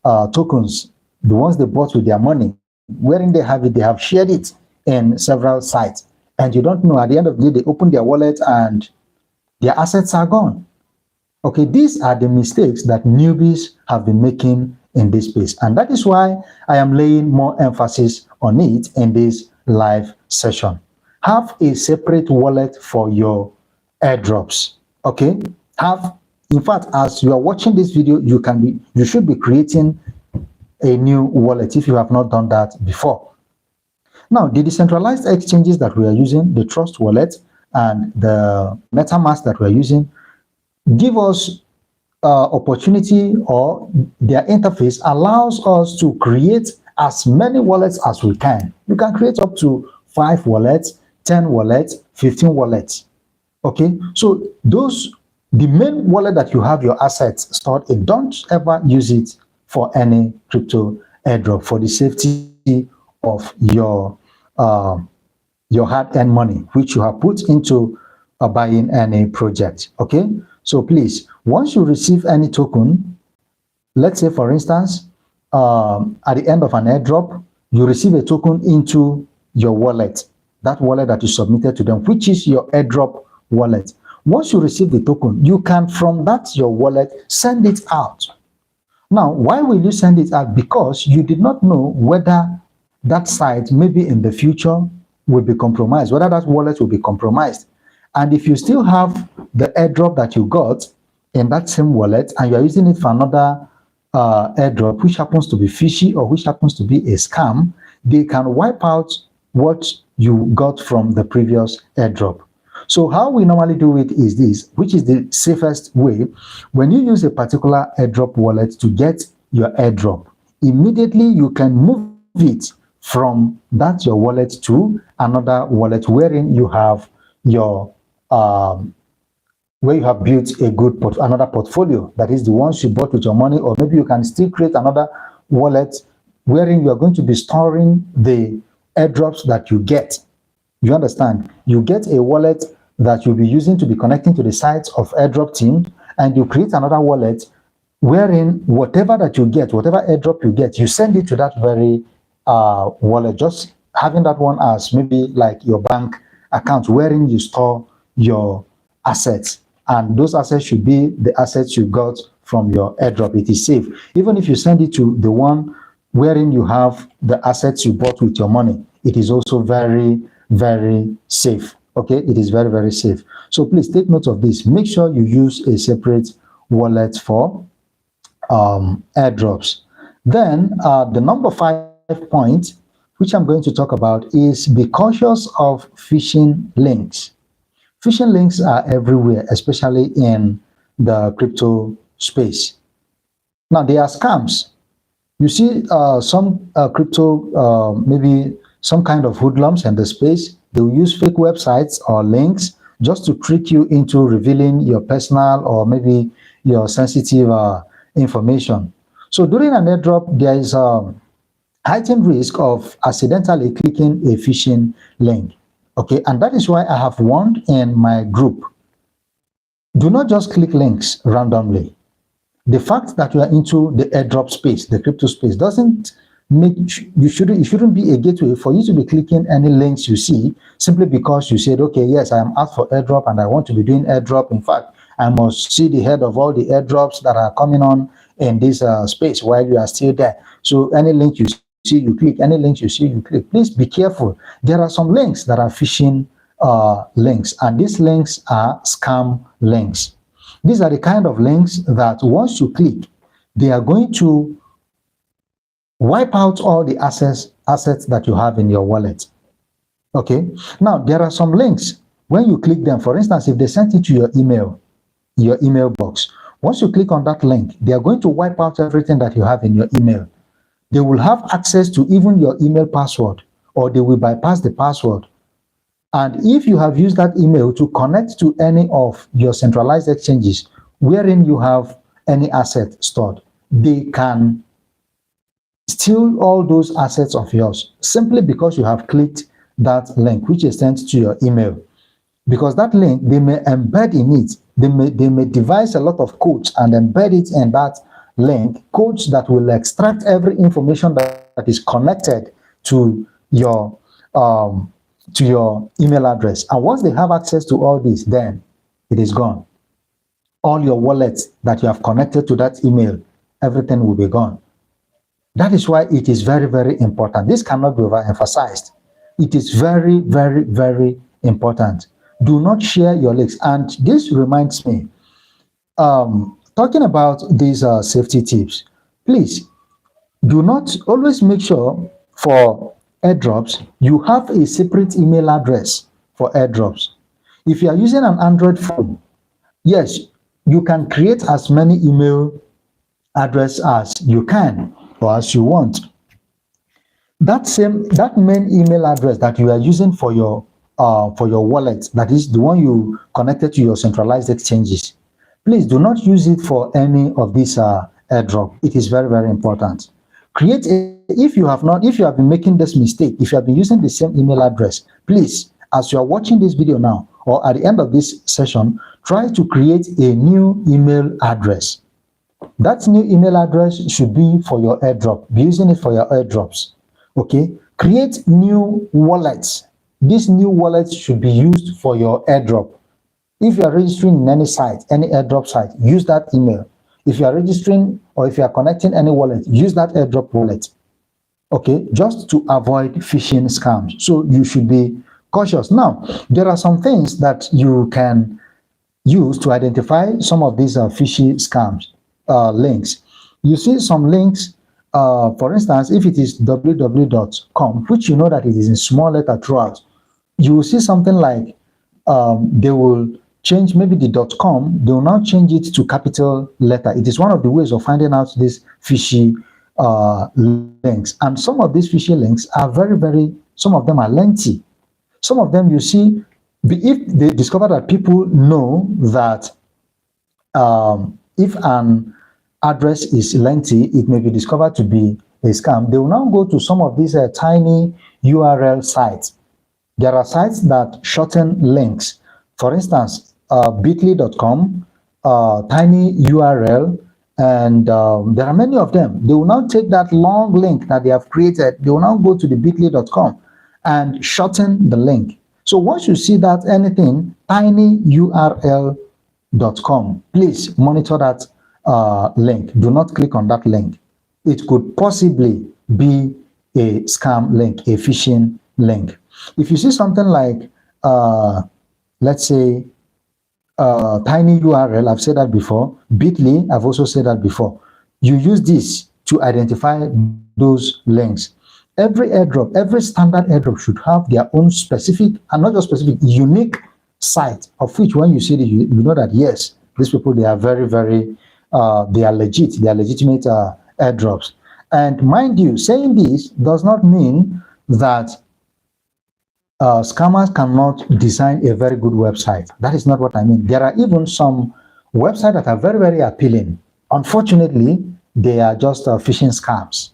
tokens, the ones they bought with their money, wherein they have it, they have shared it in several sites. And you don't know, at the end of the day, they open their wallet and their assets are gone. Okay, these are the mistakes that newbies have been making in this space. And that is why I am laying more emphasis on it in this live session. Have a separate wallet for your airdrops. Okay, in fact, as you are watching this video, you should be creating a new wallet if you have not done that before. Now, the decentralized exchanges that we are using, the Trust Wallet and the MetaMask that we are using, give us opportunity, or their interface allows us to create as many wallets as we can. You can create up to 5 wallets, 10 wallets, 15 wallets. Okay, so the main wallet that you have your assets stored in, don't ever use it for any crypto airdrop, for the safety of your hard-earned money, which you have put into buying any project. Okay, so please, once you receive any token, let's say for instance, at the end of an airdrop, you receive a token into your wallet, that wallet that you submitted to them, which is your airdrop wallet. Once you receive the token, you can, from that your wallet, send it out. Now, why will you send it out? Because you did not know whether that site, maybe in the future, will be compromised, whether that wallet will be compromised. And if you still have the airdrop that you got in that same wallet and you are using it for another airdrop, which happens to be fishy or which happens to be a scam, they can wipe out what you got from the previous airdrop. So how we normally do it is this, which is the safest way. When you use a particular airdrop wallet to get your airdrop, immediately you can move it from that your wallet to another wallet wherein you have your where you have built a good another portfolio, that is the ones you bought with your money. Or maybe you can still create another wallet wherein you are going to be storing the airdrops that you get. You understand? You get a wallet that you'll be using to be connecting to the sites of airdrop team, and you create another wallet wherein whatever that you get, whatever airdrop you get, you send it to that very wallet, just having that one as maybe like your bank account wherein you store your assets. And those assets should be the assets you got from your airdrop. It is safe. Even if you send it to the one wherein you have the assets you bought with your money, it is also very, very safe. Okay, it is very, very safe. So please take note of this. Make sure you use a separate wallet for airdrops. Then the number 5 point, which I'm going to talk about, is be cautious of phishing links. Phishing links are everywhere, especially in the crypto space. Now, they are scams. You see some crypto, maybe some kind of hoodlums in the space. They will use fake websites or links just to trick you into revealing your personal or maybe your sensitive information. So during an airdrop, there is a heightened risk of accidentally clicking a phishing link. Okay, and that is why I have warned in my group, do not just click links randomly. The fact that you are into the airdrop space, the crypto space, doesn't make it shouldn't be a gateway for you to be clicking any links you see simply because you said, okay, yes, I am out for airdrop and I want to be doing airdrop. In fact, I must see the head of all the airdrops that are coming on in this space while you are still there. So any link you see, you click. Any link you see, you click. Please be careful. There are some links that are phishing links, and these links are scam links. These are the kind of links that once you click, they are going to wipe out all the assets that you have in your wallet. Okay. Now, there are some links. When you click them, for instance, if they sent it to your email box, once you click on that link, they are going to wipe out everything that you have in your email. They will have access to even your email password, or they will bypass the password. And if you have used that email to connect to any of your centralized exchanges wherein you have any asset stored, they can steal all those assets of yours simply because you have clicked that link, which is sent to your email. Because that link, they may embed in it, they may devise a lot of codes and embed it in that link, codes that will extract every information that is connected to your email address. And once they have access to all this, then it is gone. All your wallets that you have connected to that email, everything will be gone. That is why it is very, very important. This cannot be overemphasized. It is very, very, very important. Do not share your links. And this reminds me, talking about these safety tips, please do not always make sure for airdrops, you have a separate email address for airdrops. If you are using an Android phone, yes, you can create as many email address as you can or as you want. That main email address that you are using for your wallet, that is the one you connected to your centralized exchanges, please do not use it for any of these airdrop. It is very, very important. If you have been making this mistake, if you have been using the same email address, please, as you are watching this video now, or at the end of this session, try to create a new email address. That new email address should be for your airdrop. Be using it for your airdrops. Okay? Create new wallets. These new wallets should be used for your airdrop. If you are registering in any site, any airdrop site, use that email. If you are registering or if you are connecting any wallet, use that airdrop wallet. Okay? Just to avoid phishing scams. So you should be cautious. Now, there are some things that you can use to identify some of these fishy scams links. You see some links, for instance, if it is www.com, which you know that it is in small letter throughout, you will see something like they will change maybe the .com, they will now change it to capital letter. It is one of the ways of finding out these fishy links. And some of these fishy links are some of them are lengthy. Some of them you see, if they discover that people know that if an address is lengthy, it may be discovered to be a scam. They will now go to some of these tiny URL sites. There are sites that shorten links. For instance, bit.ly.com, tiny URL, and there are many of them. They will now take that long link that they have created. They will now go to the bit.ly.com and shorten the link. So once you see that anything, tinyurl.com, please monitor that link. Do not click on that link. It could possibly be a scam link, a phishing link. If you see something like, let's say, tiny URL, I've said that before, bit.ly, I've also said that before. You use this to identify those links. Every airdrop, every standard airdrop should have their own specific, and not just specific, unique site, of which when you see it, you know that, yes, these people, they are very, very, they are legit, they are legitimate airdrops. And mind you, saying this does not mean that scammers cannot design a very good website. That is not what I mean. There are even some websites that are very, very appealing. Unfortunately, they are just phishing scams.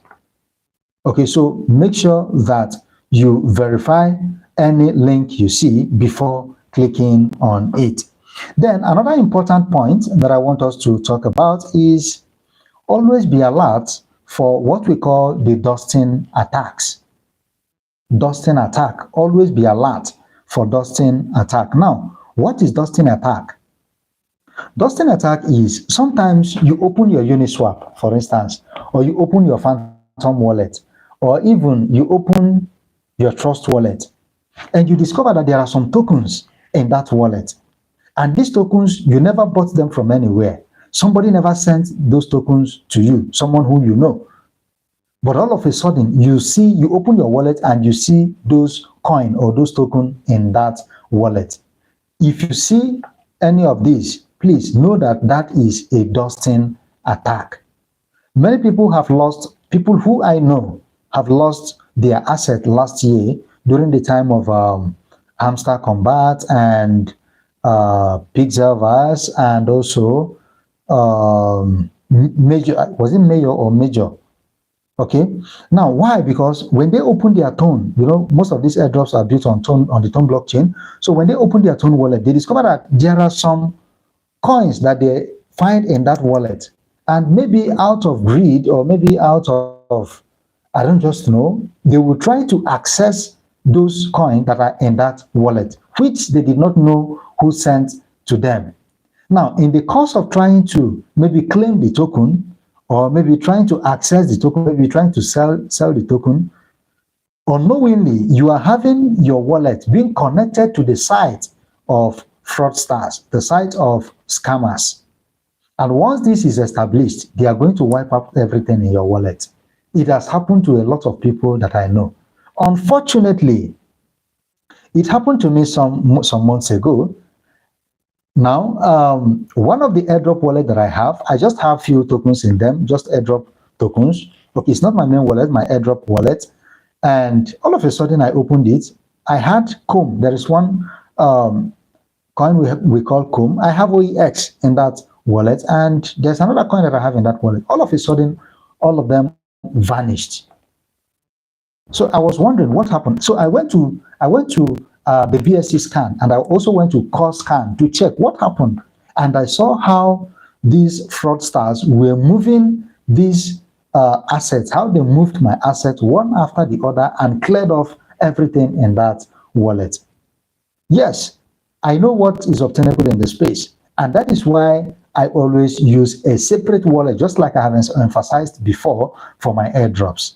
Okay, so make sure that you verify any link you see before clicking on it. Then another important point that I want us to talk about is always be alert for what we call the dusting attacks. Dusting attack. Always be alert for dusting attack. Now, what is dusting attack? Dusting attack is sometimes you open your Uniswap, for instance, or you open your Phantom wallet, or even you open your Trust wallet, and you discover that there are some tokens in that wallet. And these tokens, you never bought them from anywhere. Somebody never sent those tokens to you, someone who you know. But all of a sudden, you open your wallet and you see those coin or those token in that wallet. If you see any of these, please know that that is a dusting attack. Many people people who I know have lost their asset last year during the time of Hamster Combat and Pixelverse, and also Major, was it Major or Major? Okay. Now, why? Because when they open their Tone, most of these airdrops are built on the Tone blockchain. So when they open their Tone wallet, they discover that there are some coins that they find in that wallet, and maybe out of greed or maybe out of, I don't just know, they will try to access those coins that are in that wallet, which they did not know who sent to them. Now, in the course of trying to maybe claim the token, or maybe trying to access the token, maybe trying to sell the token, unknowingly, you are having your wallet being connected to the site of fraudsters, the site of scammers. And once this is established, they are going to wipe out everything in your wallet. It has happened to a lot of people that I know. Unfortunately, it happened to me some months ago. Now, one of the airdrop wallet that I have, I just have few tokens in them, just airdrop tokens. Okay, it's not my main wallet, my airdrop wallet. And all of a sudden, I opened it. I had COM. There is one coin we call COM. I have OEX in that wallet, and there's another coin that I have in that wallet. All of a sudden, all of them vanished. So I was wondering what happened. So I went to the BSC scan, and I also went to core scan to check what happened. And I saw how these fraudsters were moving these assets, how they moved my assets one after the other and cleared off everything in that wallet. Yes, I know what is obtainable in the space, and that is why I always use a separate wallet, just like I have emphasized before, for my airdrops.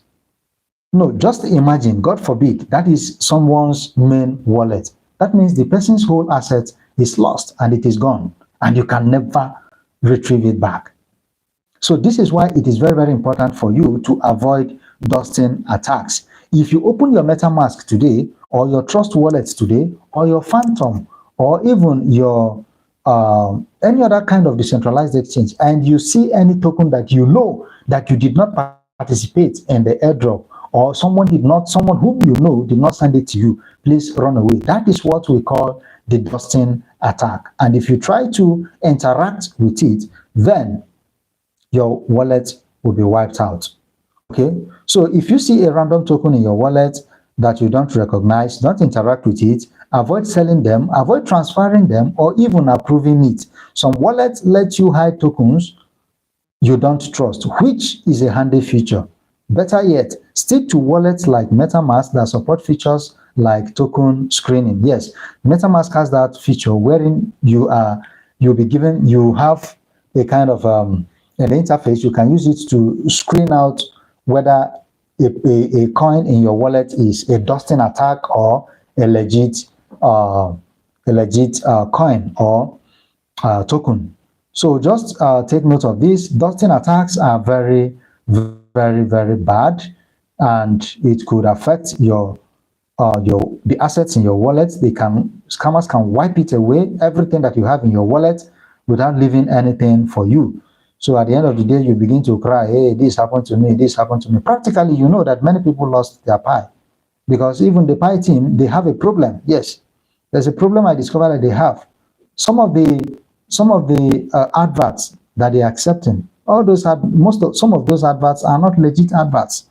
No, just imagine, God forbid, that is someone's main wallet. That means the person's whole asset is lost and it is gone, and you can never retrieve it back. So this is why it is very, very important for you to avoid dusting attacks. If you open your MetaMask today, or your Trust wallet today, or your Phantom, or even your any other kind of decentralized exchange, and you see any token that you know that you did not participate in the airdrop, or someone whom you know did not send it to you, please run away. That is what we call the dusting attack. And if you try to interact with it, then your wallet will be wiped out. Okay? So if you see a random token in your wallet that you don't recognize, don't interact with it, avoid selling them, avoid transferring them, or even approving it. Some wallets let you hide tokens you don't trust, which is a handy feature. Better yet, stick to wallets like MetaMask that support features like token screening. Yes, MetaMask has that feature wherein you have a kind of an interface. You can use it to screen out whether a coin in your wallet is a dusting attack or a legit coin or token. So just take note of this. Dusting attacks are very, very, very bad, and it could affect the assets in your wallet. Scammers can wipe it away, everything that you have in your wallet, without leaving anything for you. So at the end of the day, you begin to cry, hey, this happened to me, this happened to me. Practically, you know that many people lost their Pi, because even the Pi team, they have a problem. Yes, there's a problem I discovered that they have. Some of the adverts that they're accepting, some of those adverts are not legit adverts.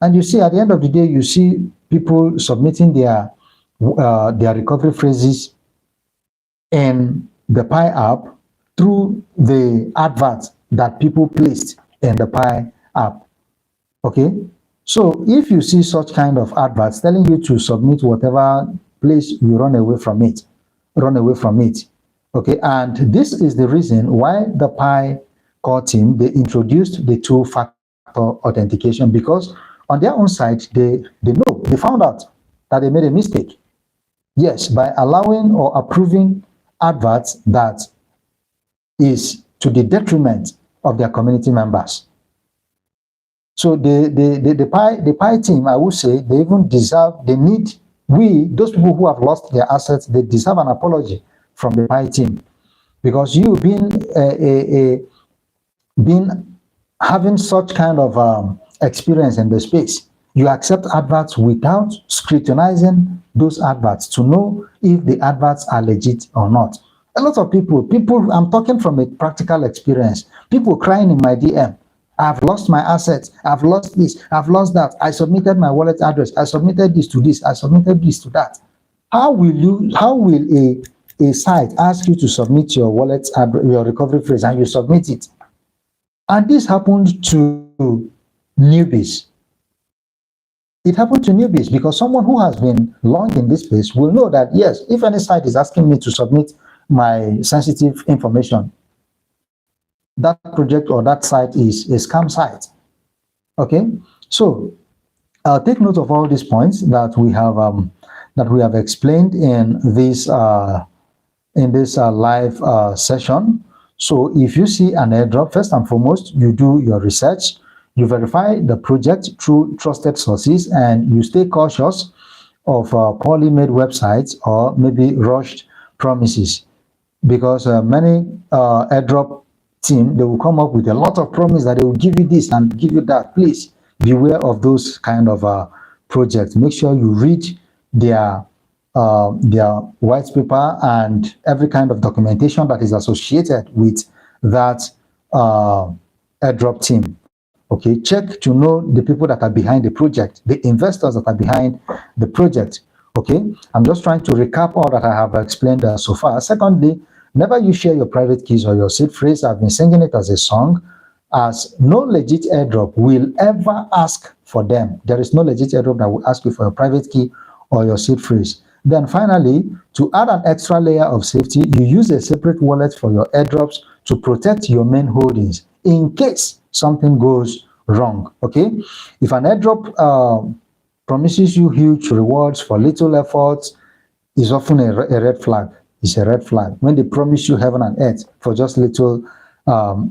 And you see, at the end of the day, you see people submitting their recovery phrases in the Pi app through the adverts that people placed in the Pi app. Okay? So if you see such kind of adverts telling you to submit whatever, please, you run away from it. Run away from it. Okay, and this is the reason why the Pi core team, they introduced the two-factor authentication, because on their own side, they found out that they made a mistake. Yes, by allowing or approving adverts that is to the detriment of their community members. So the Pi team, I would say, they even deserve, those people who have lost their assets, they deserve an apology from the Pi team, because you being having such kind of experience in the space, you accept adverts without scrutinizing those adverts to know if the adverts are legit or not. A lot of people, I'm talking from a practical experience, people crying in my DM, I've lost my assets, I've lost this, I've lost that, I submitted my wallet address, I submitted this to this, I submitted this to that. How will a site ask you to submit your wallet address, your recovery phrase, and you submit it? And this happened to newbies. It happened to newbies because someone who has been long in this space will know that, yes, if any site is asking me to submit my sensitive information, that project or that site is a scam site. Okay, so take note of all these points that we have explained in this live session. So if you see an airdrop, first and foremost, you do your research, you verify the project through trusted sources, and you stay cautious of poorly made websites or maybe rushed promises, because many airdrop team, they will come up with a lot of promise that they will give you this and give you that. Please beware of those kind of projects. Make sure you read their white paper and every kind of documentation that is associated with that airdrop team. Okay, check to know the people that are behind the project, the investors that are behind the project. Okay, I'm just trying to recap all that I have explained so far. Secondly, never you share your private keys or your seed phrase. I've been singing it as a song, as no legit airdrop will ever ask for them. There is no legit airdrop that will ask you for your private key or your seed phrase. Then finally, to add an extra layer of safety, you use a separate wallet for your airdrops to protect your main holdings in case something goes wrong. Okay, if an airdrop promises you huge rewards for little efforts, is often a red flag. It's a red flag. When they promise you heaven and earth for just little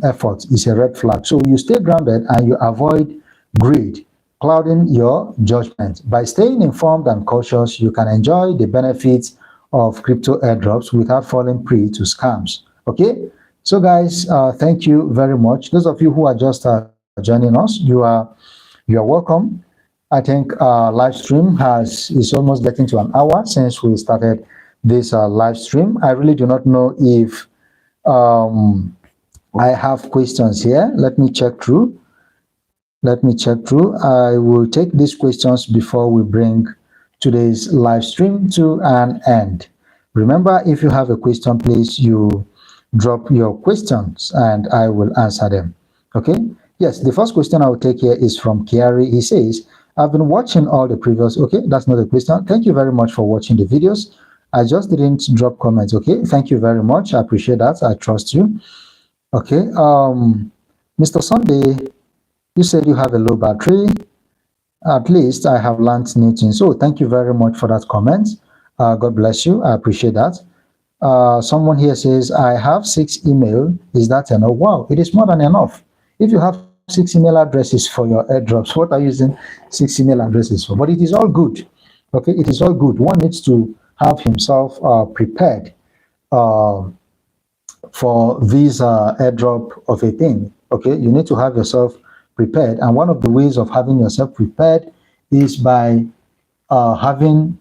effort, it's a red flag. So you stay grounded and you avoid greed clouding your judgment. By staying informed and cautious, you can enjoy the benefits of crypto airdrops without falling prey to scams. Okay, so guys, thank you very much. Those of you who are just joining us, you are welcome. I think live stream is almost getting to an hour since we started this live stream. I really do not know if I have questions here. Let me check through. I will take these questions before we bring today's live stream to an end. Remember, if you have a question, please you drop your questions and I will answer them. Okay? Yes, the first question I will take here is from Kiari. He says, I've been watching all the previous. Okay, that's not a question. Thank you very much for watching the videos. I just didn't drop comments. Okay, thank you very much. I appreciate that. I trust you. Okay, Mr. Sunday, you said you have a low battery. At least I have learned new things. So thank you very much for that comment. God bless you. I appreciate that. Someone here says, I have 6 email. Is that enough? Wow, it is more than enough. If you have 6 email addresses for your airdrops, what are you using 6 email addresses for? But it is all good. Okay, it is all good. One needs to have himself prepared for this airdrop of a thing. Okay, you need to have yourself prepared, and one of the ways of having yourself prepared is by having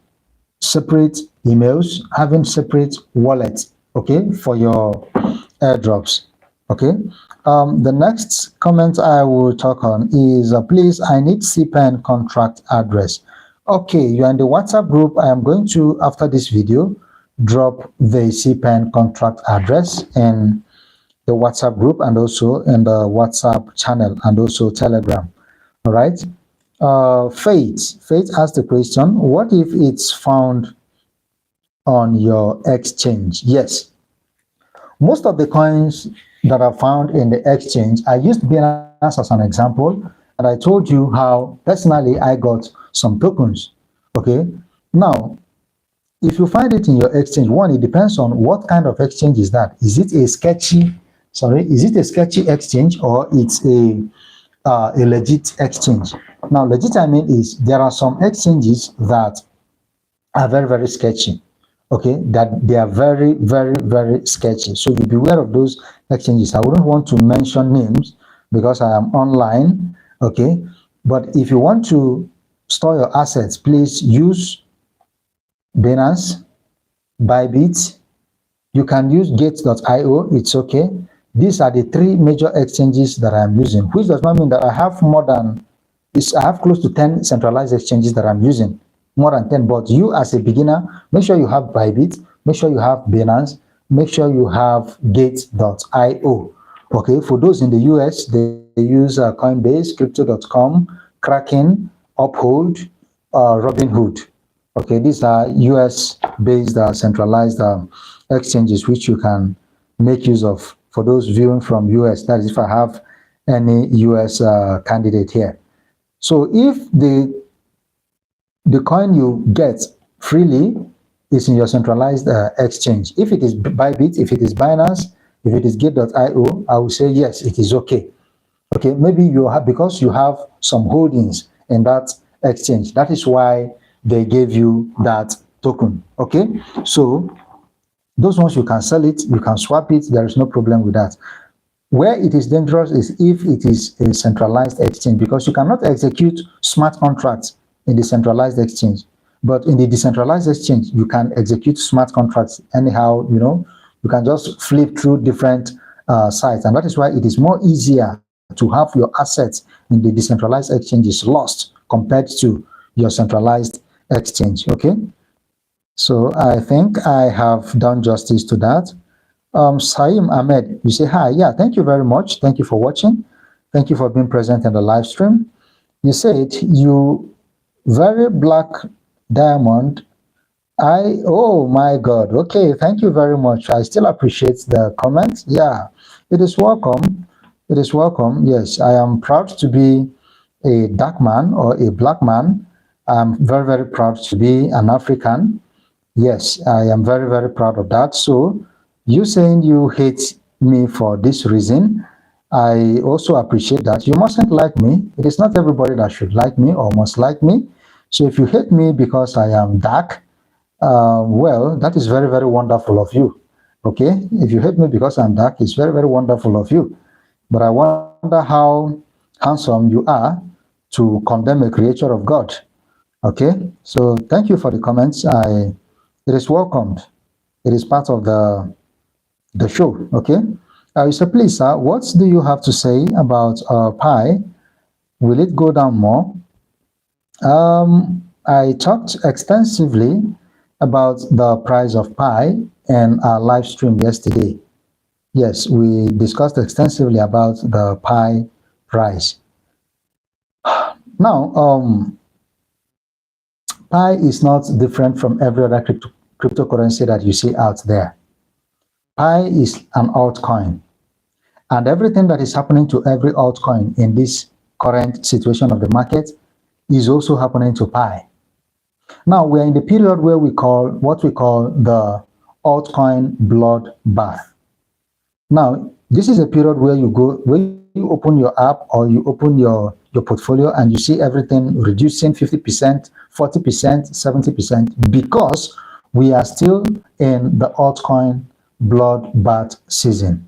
separate emails, having separate wallets, okay, for your airdrops. Okay, the next comment I will talk on is please, I need CPEN contract address. Okay, you're in the WhatsApp group. I am going to, after this video, drop the CPEN contract address in the WhatsApp group and also in the WhatsApp channel and also Telegram. All right. Faith asked the question, what if it's found on your exchange? Yes. most of the coins that are found in the exchange, I used Binance as an example, and I told you how personally I got some tokens. Okay, now if you find it in your exchange, one, it depends on what kind of exchange is that. Is it a sketchy, is it a sketchy exchange, or it's a legit exchange? Now, legit, I mean, is there are some exchanges that are very, very sketchy. Okay, that they are very, very, very sketchy. So you beware of those exchanges. I wouldn't want to mention names because I am online. Okay, but if you want to store your assets, please use Binance, Bybit. You can use Gate.io. It's okay. These are the three major exchanges that I'm using, which does not mean that I have more than I have close to 10 centralized exchanges that I'm using. More than 10, but you as a beginner, make sure you have Bybit, make sure you have Binance, make sure you have Gate.io. Okay, for those in the US, they use Coinbase, Crypto.com, Kraken, Uphold, Robinhood. Okay, these are US-based centralized exchanges which you can make use of for those viewing from US. That is if I have any US candidate here. So if the coin you get freely is in your centralized exchange, if it is Bybit, if it is Binance, if it is Gate.io, I will say yes, it is okay. Okay, maybe you have, because you have some holdings in that exchange. That is why they gave you that token. Okay, so those ones you can sell it, you can swap it, there is no problem with that. Where it is dangerous is if it is a centralized exchange, because you cannot execute smart contracts in the centralized exchange. But in the decentralized exchange, you can execute smart contracts anyhow, you can just flip through different sites. And that is why it is more easier to have your assets in the decentralized exchanges lost compared to your centralized exchange. Okay. So I think I have done justice to that. Saim Ahmed, you say hi. Yeah, thank you very much. Thank you for watching. Thank you for being present in the live stream. You said you very black diamond. Oh my God. Okay, thank you very much. I still appreciate the comment. Yeah, it is welcome. It is welcome. Yes, I am proud to be a dark man or a black man. I'm very, very proud to be an African. Yes, I am very, very proud of that. So you saying you hate me for this reason, I also appreciate that. You mustn't like me. It is not everybody that should like me or must like me. So if you hate me because I am dark, well, that is very, very wonderful of you. Okay? If you hate me because I'm dark, it's very, very wonderful of you. But I wonder how handsome you are to condemn a creature of God. Okay? So thank you for the comments. It is welcomed. It is part of the show. Okay? So please, sir, what do you have to say about Pi? Will it go down more? I talked extensively about the price of Pi in our live stream yesterday. Yes, we discussed extensively about the Pi price. Now, Pi is not different from every other cryptocurrency that you see out there. Pi is an altcoin, and everything that is happening to every altcoin in this current situation of the market is also happening to Pi. Now we're in the period where we call the altcoin bloodbath. Now this is a period where you open your app or you open your portfolio and you see everything reducing 50%, 40%, 70%, because we are still in the altcoin bloodbath season.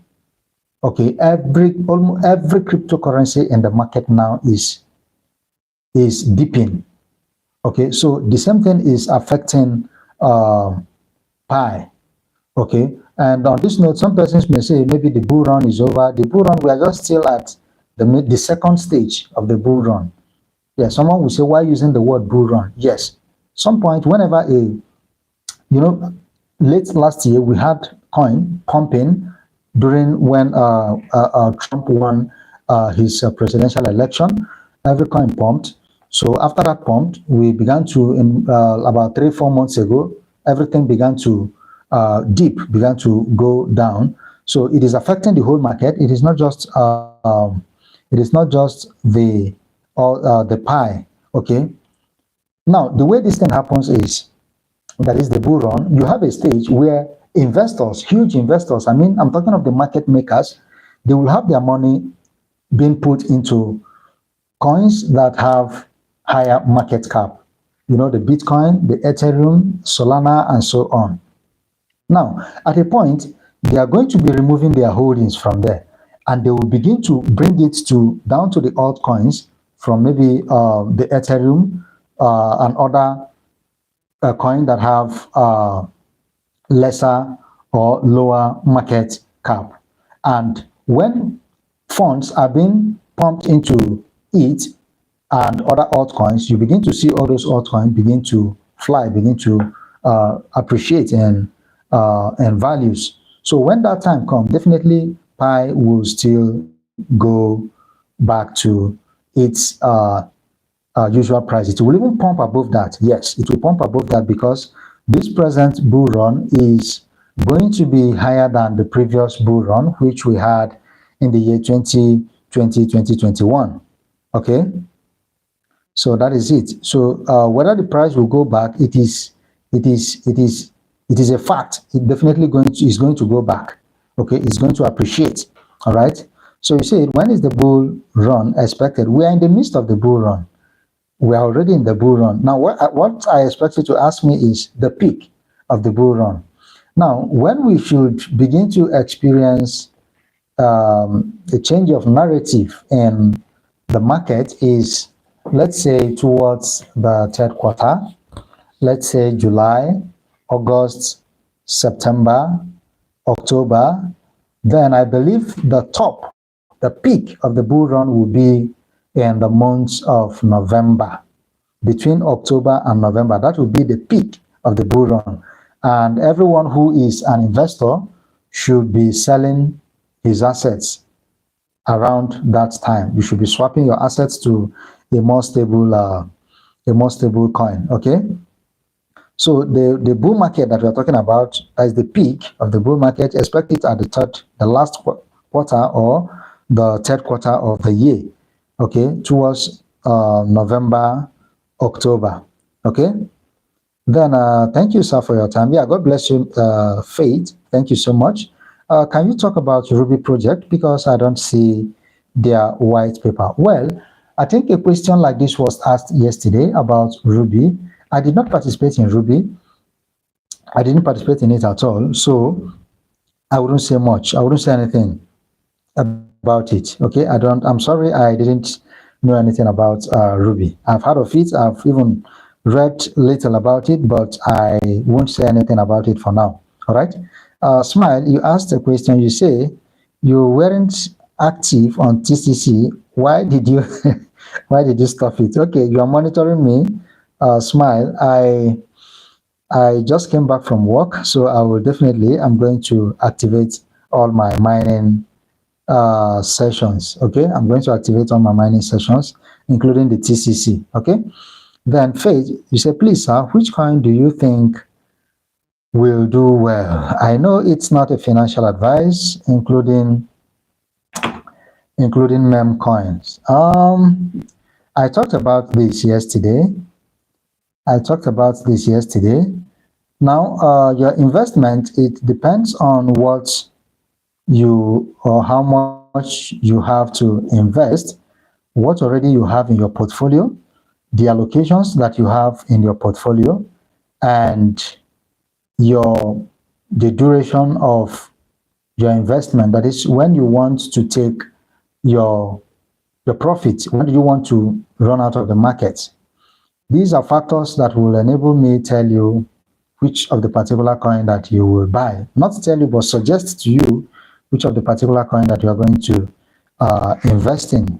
Okay, almost every cryptocurrency in the market now is dipping. Okay, so the same thing is affecting Pi. Okay, and on this note, some persons may say maybe the bull run is over. The bull run, we are just still at the second stage of the bull run. Yeah, someone will say, why using the word bull run? Yes, some point, whenever late last year we had coin pumping during when Trump won his presidential election. Every coin pumped. So after that pump, we began to, about 3-4 months ago, everything began to dip, began to go down. So it is affecting the whole market. It is not just the pie. Okay. Now the way this thing happens is, that is the bull run. You have a stage where investors, huge investors, I mean, I'm talking of the market makers, they will have their money being put into coins that have higher market cap. You know, the Bitcoin, the Ethereum, Solana, and so on. Now, at a point, they are going to be removing their holdings from there, and they will begin to bring it down to the altcoins from maybe the Ethereum and other coin that have lesser or lower market cap. And when funds are being pumped into it and other altcoins, you begin to see all those altcoins begin to fly, begin to appreciate and values. So when that time comes, definitely Pi will still go back to its usual price. It will even pump above that. Yes, it will pump above that because this present bull run is going to be higher than the previous bull run, which we had in the year 2020, 2021. Okay, so that is it. So whether the price will go back, it is a fact. It definitely is going to go back. Okay, it's going to appreciate. All right. So you say, when is the bull run expected? We are in the midst of the bull run. We are already in the bull run. Now, what I expect you to ask me is the peak of the bull run. Now, when we should begin to experience a change of narrative in the market is, let's say, towards the third quarter, let's say July, August, September, October, then I believe the peak of the bull run will be in the months of November. Between October and November, that will be the peak of the bull run. And everyone who is an investor should be selling his assets around that time. You should be swapping your assets to a more stable coin. Okay. So the bull market that we're talking about is the peak of the bull market. Expect it at the last quarter or the third quarter of the year. Okay, towards November, October. Okay. Then thank you, sir, for your time. Yeah, God bless you, Faith. Thank you so much. Can you talk about Ruby project, because I don't see their white paper? Well, I think a question like this was asked yesterday about Ruby. I did not participate in Ruby. I didn't participate in it at all. So I wouldn't say much. I wouldn't say anything about it. Okay. I'm sorry, I didn't know anything about Ruby. I've heard of it. I've even read little about it, but I won't say anything about it for now. All right. Smile, you asked a question. You say you weren't active on TCC. Why did you why did you stop it? Okay, you are monitoring me. Smile, I just came back from work, so I'm going to activate all my mining sessions. Okay, I'm going to activate all my mining sessions, including the TCC. Okay, then Faith, you say, please, sir, which coin do you think will do well? I know it's not a financial advice, including meme coins. I talked about this yesterday. Now, your investment, it depends on what how much you have to invest, what already you have in your portfolio, the allocations that you have in your portfolio, and the duration of your investment. That is, when you want to take your profit, when do you want to run out of the market? These are factors that will enable me tell you which of the particular coin that you will buy. Not tell you, but suggest to you which of the particular coin that you are going to invest in.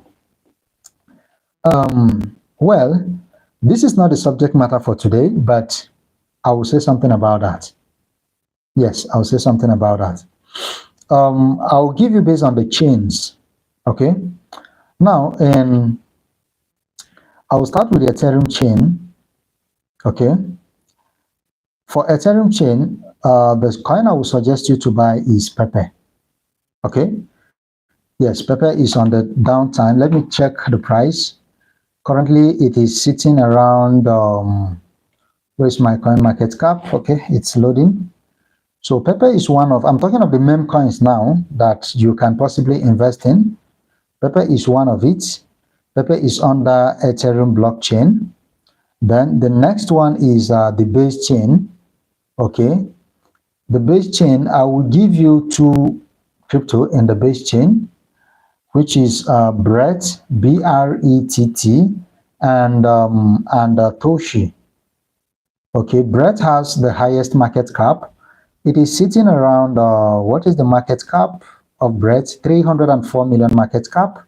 Well, this is not the subject matter for today, but I will say something about that. Yes, I'll say something about that. I'll give you based on the chains. Okay. Now, I will start with the Ethereum chain. Okay. For Ethereum chain, the coin I will suggest you to buy is Pepe. Okay. Yes, Pepper is on the downtime. Let me check the price. Currently, it is sitting around, where's my coin market cap? Okay, it's loading. So Pepper is one of, I'm talking of the meme coins now that you can possibly invest in. Pepper is one of it. Pepper is under Ethereum blockchain. Then the next one is the base chain. Okay, the base chain, I will give you two crypto in the base chain, which is Brett, BRETT, and Toshi. Okay, Brett has the highest market cap. It is sitting around, what is the market cap of Brett? 304 million market cap.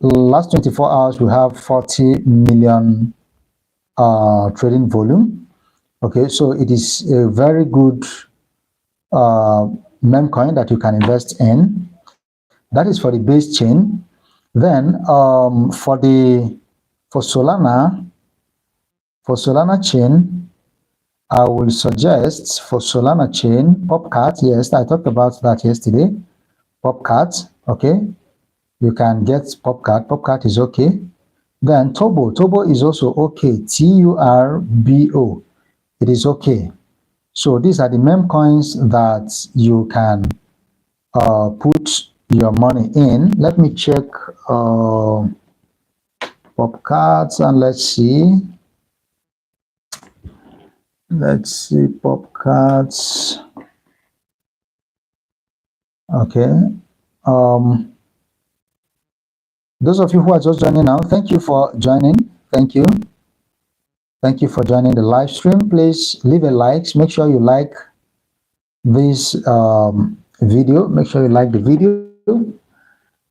Last 24 hours, we have 40 million trading volume. Okay, so it is a very good meme coin that you can invest in. That is for the base chain. Then for Solana chain, I will suggest for Solana chain, Popcat. Yes, I talked about that yesterday. Popcat, okay. You can get Popcat. Popcat is okay. Then Turbo is also okay. TURBO. It is okay. So these are the meme coins that you can put your money in. Let me check Popcats and let's see. Let's see Popcats. Okay. Those of you who are just joining now, thank you for joining. Thank you. Thank you for joining the live stream. Please leave a like. Make sure you like this video. Make sure you like the video.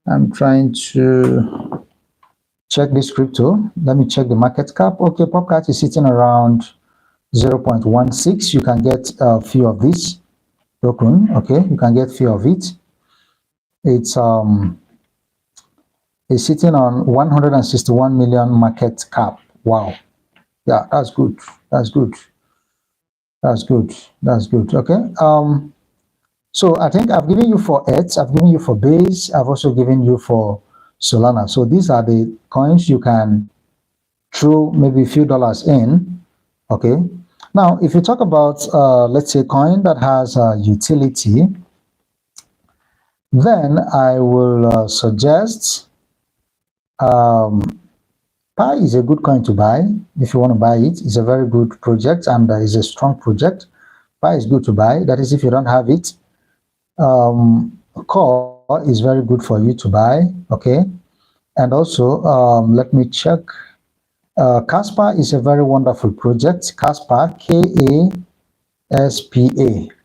I'm trying to check this crypto. Let me check the market cap. Okay, Popcat is sitting around 0.16. You can get a few of this token. Okay, you can get a few of it. It's sitting on 161 million market cap. Wow. Yeah, that's good. That's good. That's good. That's good. Okay. So I think I've given you for ETH, I've given you for Base, I've also given you for Solana. So these are the coins you can throw maybe a few dollars in. Okay. Now, if you talk about, let's say, coin that has utility, then I will suggest Pi is a good coin to buy if you want to buy it. It's a very good project and it's a strong project. Pi is good to buy. That is if you don't have it. Core is very good for you to buy. Okay. And also, let me check. Casper is a very wonderful project. Casper, KASPA.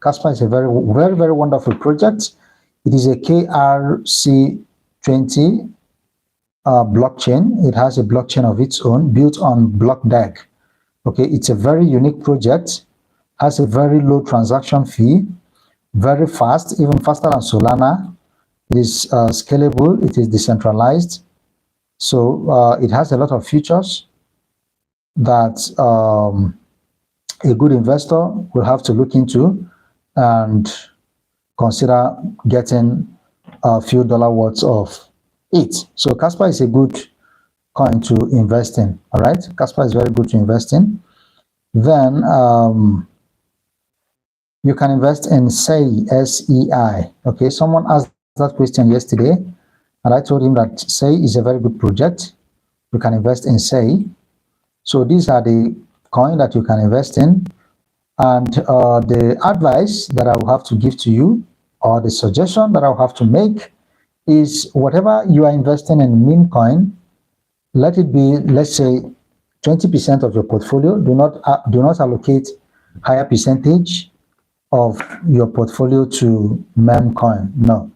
Casper is a very, very, very wonderful project. It is a KRC20 blockchain. It has a blockchain of its own built on BlockDAG. Okay, it's a very unique project, has a very low transaction fee, very fast, even faster than Solana. It is scalable, it is decentralized. So it has a lot of features that a good investor will have to look into and consider getting a few dollar worth of it. So Casper is a good coin to invest in. All right, Casper is very good to invest in. Then you can invest in SEI, SEI. Okay, someone asked that question yesterday, and I told him that SEI is a very good project. You can invest in SEI. So these are the coin that you can invest in. And the advice that I will have to give to you, or the suggestion that I will have to make, is whatever you are investing in meme coin, let it be, let's say, 20% of your portfolio. Do not allocate higher percentage of your portfolio to meme coin. No,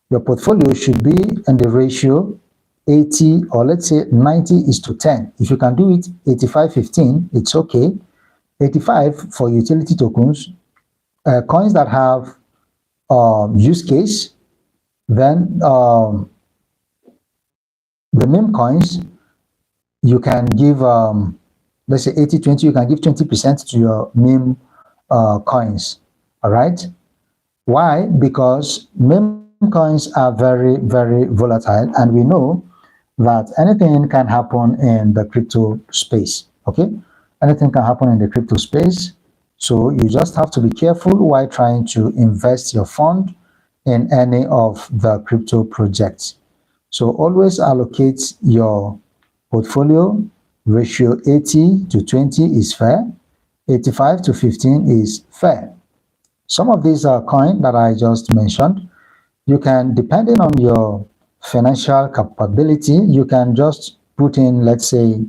your portfolio should be in the ratio 80, or let's say 90:10. If you can do it 85:15, it's okay. 85 for utility tokens, coins that have use case. Then the meme coins, you can give, let's say 80-20, you can give 20% to your meme coins. All right. Why? Because meme coins are very, very volatile, and we know that anything can happen in the crypto space. Okay, anything can happen in the crypto space. So you just have to be careful while trying to invest your fund in any of the crypto projects. So always allocate your portfolio. Ratio 80 to 20 is fair. 85 to 15 is fair. Some of these are coins that I just mentioned. You can, depending on your financial capability, you can just put in, let's say,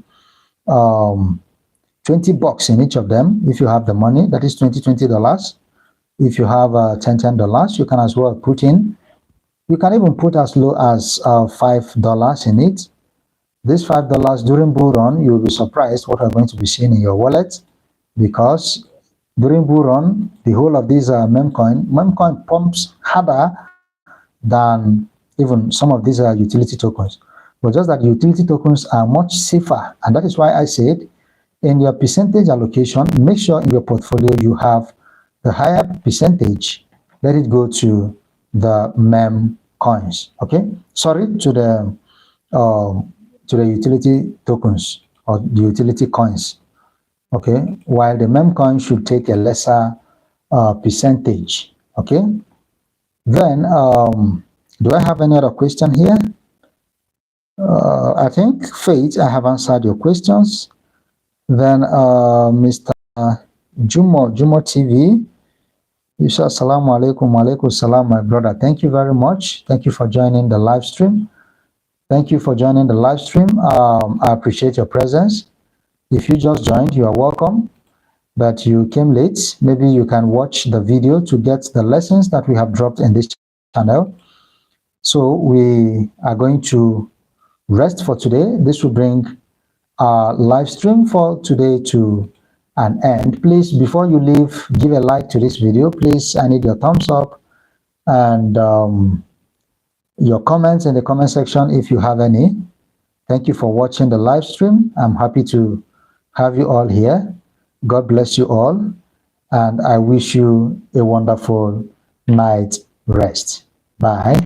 20 bucks in each of them. If you have the money, that is $20. If you have $10, you can as well put in. You can even put as low as $5 in it. This $5 during bull run, you will be surprised what are going to be seen in your wallet, because during bull run, the whole of these meme coin pumps harder than even some of these utility tokens. But just that utility tokens are much safer, and that is why I said in your percentage allocation, make sure in your portfolio you have the higher percentage. Let it go to the meme coins. Okay, sorry, to the utility tokens or the utility coins. Okay, while the meme coin should take a lesser percentage. Okay, then do I have any other question here? I think, Faith, I have answered your questions. Then Mr. Jumo TV, you said Assalamu alaikum, wa alaikum salam, my brother. Thank you very much. Thank you for joining the live stream. Thank you for joining the live stream. I appreciate your presence. If you just joined, you are welcome. But you came late, maybe you can watch the video to get the lessons that we have dropped in this channel. So we are going to rest for today. This will bring our live stream for today to an end. Please, before you leave, give a like to this video. Please, I need your thumbs up and your comments in the comment section if you have any. Thank you for watching the live stream. I'm happy to have you all here. God bless you all, and I wish you a wonderful night rest. Bye.